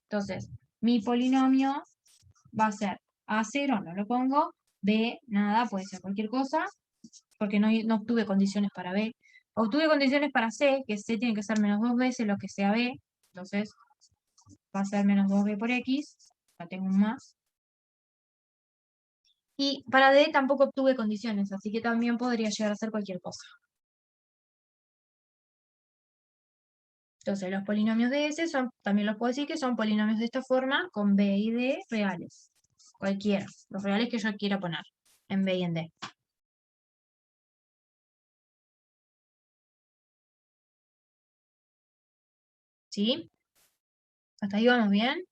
Entonces, mi polinomio va a ser A0, no lo pongo, B, nada, puede ser cualquier cosa, porque no obtuve condiciones para B. Obtuve condiciones para C, que C tiene que ser menos 2 veces lo que sea B, entonces va a ser menos 2B por X, ya tengo un más. Y para D tampoco obtuve condiciones, así que también podría llegar a ser cualquier cosa. Entonces los polinomios de S también los puedo decir que son polinomios de esta forma, con B y D reales. Cualquiera, los reales que yo quiera poner, en B y en D. ¿Sí? ¿Hasta ahí vamos bien?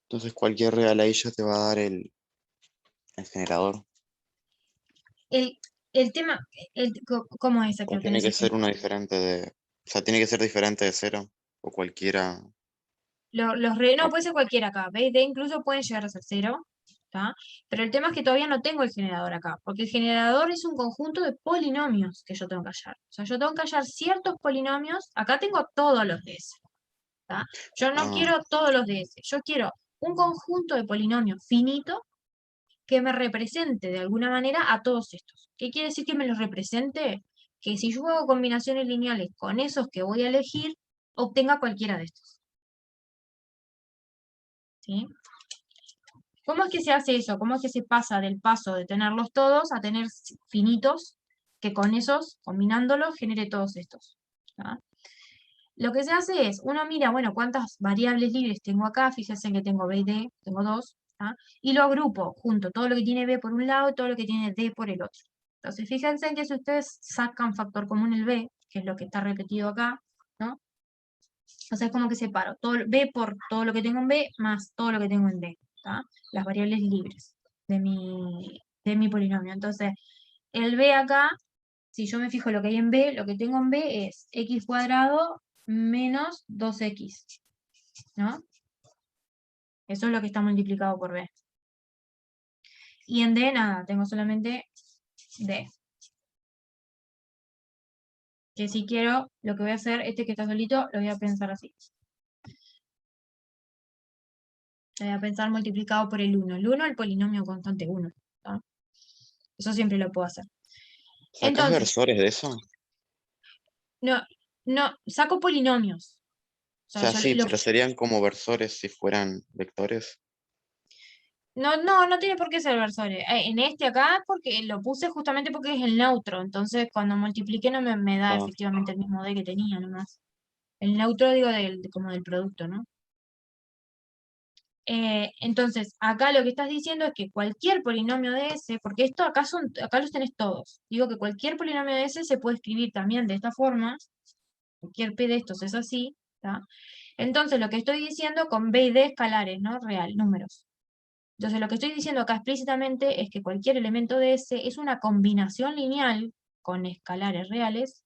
Entonces cualquier real ahí ya te va a dar el generador. El tema, ¿cómo es que O lo tiene tenés que escrito? ser uno diferente de. O sea, tiene que ser diferente de 0. O cualquiera. No, puede ser cualquiera acá. B y D incluso pueden llegar a ser 0. ¿Tá? Pero el tema es que todavía no tengo el generador acá. Porque el generador es un conjunto de polinomios que yo tengo que hallar. O sea, yo tengo que hallar ciertos polinomios. Acá tengo todos los de S. ¿Tá? Yo no quiero todos los de S. Yo quiero un conjunto de polinomios finito que me represente de alguna manera a todos estos. ¿Qué quiere decir que me los represente? Que si yo hago combinaciones lineales con esos que voy a elegir, obtenga cualquiera de estos. ¿Sí? ¿Cómo es que se hace eso? ¿Cómo es que se pasa del paso de tenerlos todos a tener finitos que con esos, combiándolos, genere todos estos? ¿Tá? Lo que se hace es, uno mira, bueno, cuántas variables libres tengo acá, fíjense que tengo B y D, tengo dos, ¿tá? Y lo agrupo junto, todo lo que tiene B por un lado y todo lo que tiene D por el otro. Entonces, fíjense que si ustedes sacan factor común el B, que es lo que está repetido acá, ¿no? O sea, es como que separo todo B por todo lo que tengo en B más todo lo que tengo en D, ¿tá? Las variables libres de mi polinomio. Entonces, el B acá, si yo me fijo lo que hay en B, lo que tengo en B es x cuadrado menos 2x, ¿no? Eso es lo que está multiplicado por B. Y en D, nada, tengo solamente D. Que si quiero, lo que voy a hacer, este que está solito, lo voy a pensar así. Lo voy a pensar multiplicado por el 1. El 1, el polinomio constante 1. ¿tá? Eso siempre lo puedo hacer. ¿Sacás Entonces, versores de eso? no, saco polinomios. O O sea, sea, yo sí, pero serían como versores si fueran vectores. no tiene por qué ser versores. En este acá, porque lo puse justamente porque es el neutro. Entonces, cuando multipliqué no me da Ah, efectivamente el mismo D que tenía nomás. El neutro, digo, como del producto, ¿no? Entonces, acá lo que estás diciendo es que cualquier polinomio de S, porque esto acá los tenés todos. Digo que cualquier polinomio de S se puede escribir también de esta forma. Cualquier P de estos es así. ¿tá? Entonces, lo que estoy diciendo con B y D escalares, ¿no? Real, números. Entonces, lo que estoy diciendo acá explícitamente es que cualquier elemento de S es una combinación lineal con escalares reales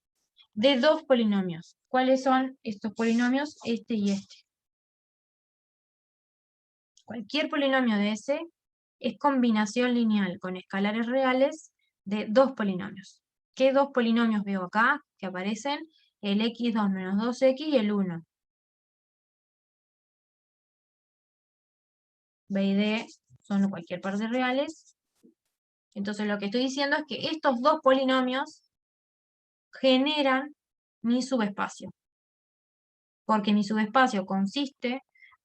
de dos polinomios. ¿Cuáles son estos polinomios? Este y este. Cualquier polinomio de S es combinación lineal con escalares reales de dos polinomios. ¿Qué dos polinomios veo acá que aparecen? El x2 menos 2x y el 1. B y D son cualquier par de reales. Entonces lo que estoy diciendo es que estos dos polinomios generan mi subespacio. Porque mi subespacio consiste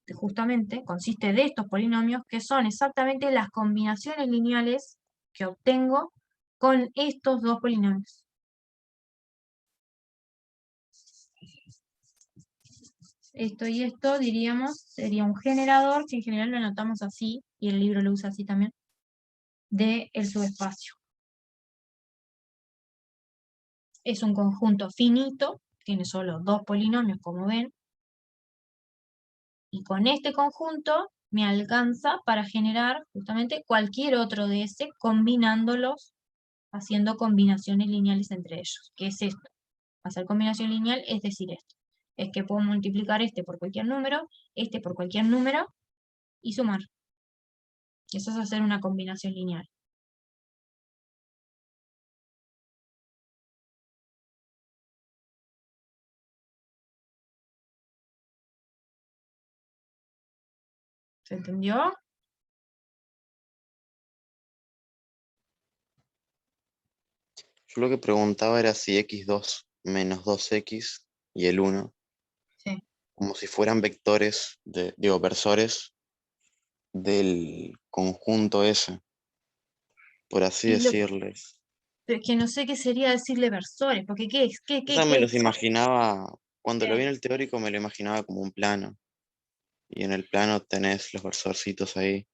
de estos polinomios que son exactamente las combinaciones lineales que obtengo con estos dos polinomios. esto y esto, diríamos, sería un generador, que en general lo anotamos así, y el libro lo usa así también, de el subespacio. Es un conjunto finito, tiene solo dos polinomios, como ven, y con este conjunto me alcanza para generar justamente cualquier otro de ese, combinándolos, haciendo combinaciones lineales entre ellos. ¿Qué es esto? Hacer combinación lineal es decir esto. Es que puedo multiplicar este por cualquier número, este por cualquier número, y sumar. Eso es hacer una combinación lineal. ¿Se entendió? Yo lo que preguntaba era si x2 menos 2x y el 1, Sí. como si fueran vectores, digo, versores del conjunto ese, por así Y lo, decirles. pero es que no sé qué sería decirle versores, porque ¿qué es? Esa me ¿Qué los es? imaginaba, cuando lo vi ¿Qué? en el teórico me lo imaginaba como un plano, y en el plano tenés los versorcitos ahí,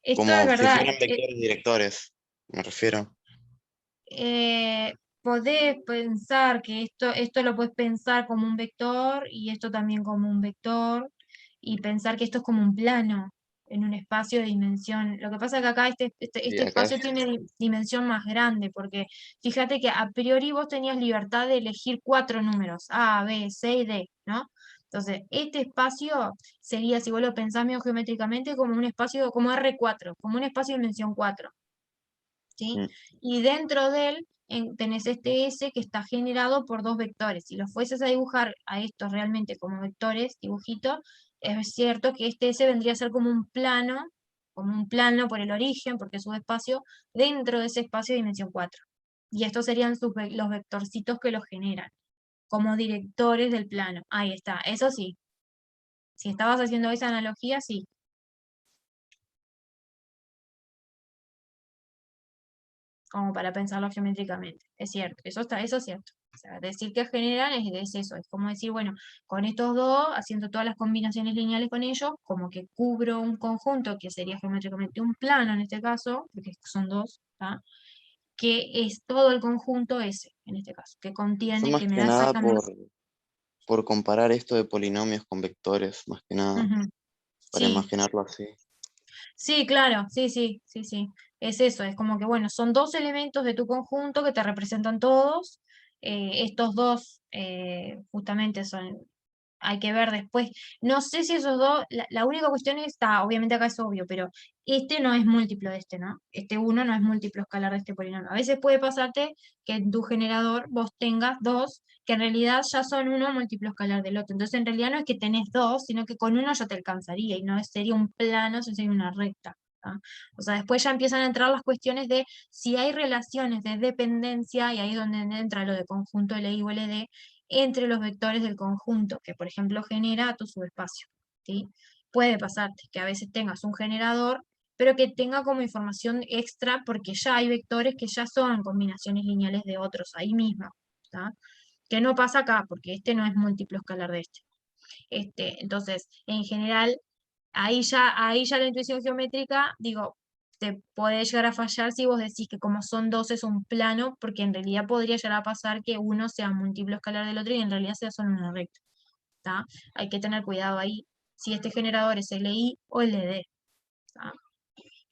Esto es como si verdad. fueran vectores directores, me refiero. Podés pensar que esto lo puedes pensar como un vector y esto también como un vector y pensar que esto es como un plano en un espacio de dimensión. Lo que pasa es que acá Y este acá espacio tiene dimensión más grande porque fíjate que a priori vos tenías libertad de elegir 4 números, A, B, C y D, ¿no? Entonces, este espacio sería, si vos lo pensás medio geométricamente, como un espacio, como R4, como un espacio de dimensión 4. ¿Sí? mm, Y dentro de él tenés este S que está generado por dos vectores. Si los fueses a dibujar a estos realmente como vectores, dibujito, es cierto que este S vendría a ser como un plano por el origen, porque es un espacio dentro de ese espacio de dimensión 4. Y estos serían los vectorcitos que lo generan, como directores del plano. Ahí está, eso sí. Si estabas haciendo esa analogía, sí. Como para pensarlo geométricamente. Es cierto, eso es cierto. O sea, decir que generan es eso, es como decir, bueno, con estos dos, haciendo todas las combinaciones lineales con ellos, como que cubro un conjunto que sería geométricamente un plano en este caso, porque son dos, ¿tá? Que es todo el conjunto ese, en este caso, que Fue contiene, más que me que da nada exactamente. por comparar esto de polinomios con vectores, más que nada, Ujú. para Sí, imaginarlo así. sí, claro, sí, sí, sí, sí. Es eso, es como que, bueno, son dos elementos de tu conjunto que te representan todos. Estos dos justamente son, hay que ver después. No sé si esos dos, la única cuestión está, obviamente acá es obvio, pero este no es múltiplo de este, ¿no? Este uno no es múltiplo escalar de este polinomio. A veces puede pasarte que en tu generador vos tengas dos que en realidad ya son uno múltiplo escalar del otro. Entonces en realidad no es que tenés dos, sino que con uno ya te alcanzaría y no sería un plano, sino sería una recta. ¿Tá? O sea, después ya empiezan a entrar las cuestiones de si hay relaciones de dependencia, y ahí es donde entra lo de conjunto LI o LD, entre los vectores del conjunto, que por ejemplo genera tu subespacio. ¿Sí? Puede pasarte que a veces tengas un generador, pero que tenga como información extra porque ya hay vectores que ya son combinaciones lineales de otros ahí mismo. ¿Tá? Que no pasa acá, porque este no es múltiplo escalar de este. Entonces, en general, ahí ya la intuición geométrica, digo, te puede llegar a fallar si vos decís que como son dos es un plano, porque en realidad podría llegar a pasar que uno sea múltiplo escalar del otro y en realidad sea solo una recta. ¿Tá? Hay que tener cuidado ahí, si este generador es LI o LD, ¿tá?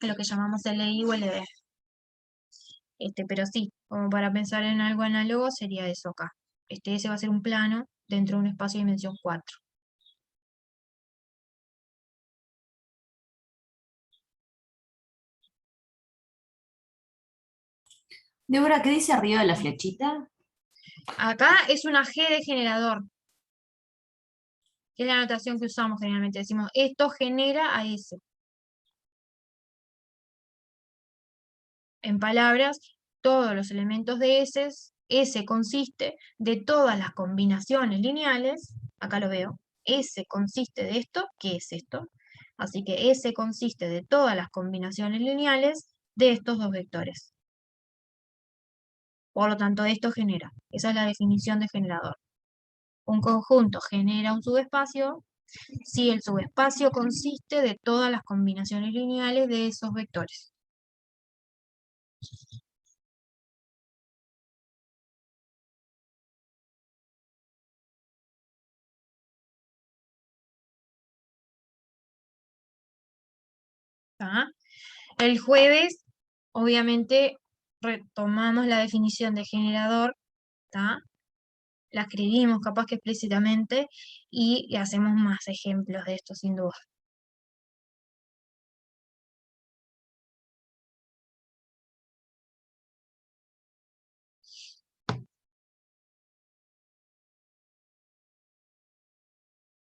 Lo que llamamos LI o LD. Pero sí, como para pensar en algo análogo sería eso acá. Ese va a ser un plano dentro de un espacio de dimensión 4. Débora, ¿qué dice arriba de la flechita? Acá es una G de generador, que es la notación que usamos generalmente. Decimos, esto genera a S. En palabras, todos los elementos de S consiste de todas las combinaciones lineales, acá lo veo, S consiste de esto, ¿qué es esto? Así que S consiste de todas las combinaciones lineales de estos dos vectores. Por lo tanto, esto genera. Esa es la definición de generador. Un conjunto genera un subespacio si el subespacio consiste de todas las combinaciones lineales de esos vectores. ¿Tá? El jueves, obviamente, retomamos la definición de generador, ¿tá? La escribimos capaz que explícitamente y hacemos más ejemplos de esto sin duda.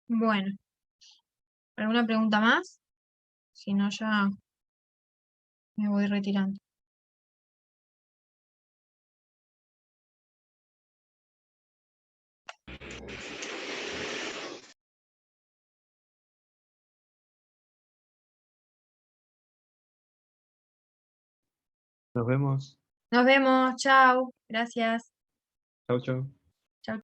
Bueno, ¿alguna pregunta más? Si no, ya me voy retirando. Nos vemos. Nos vemos, chao, gracias. Chau, chau. Chao.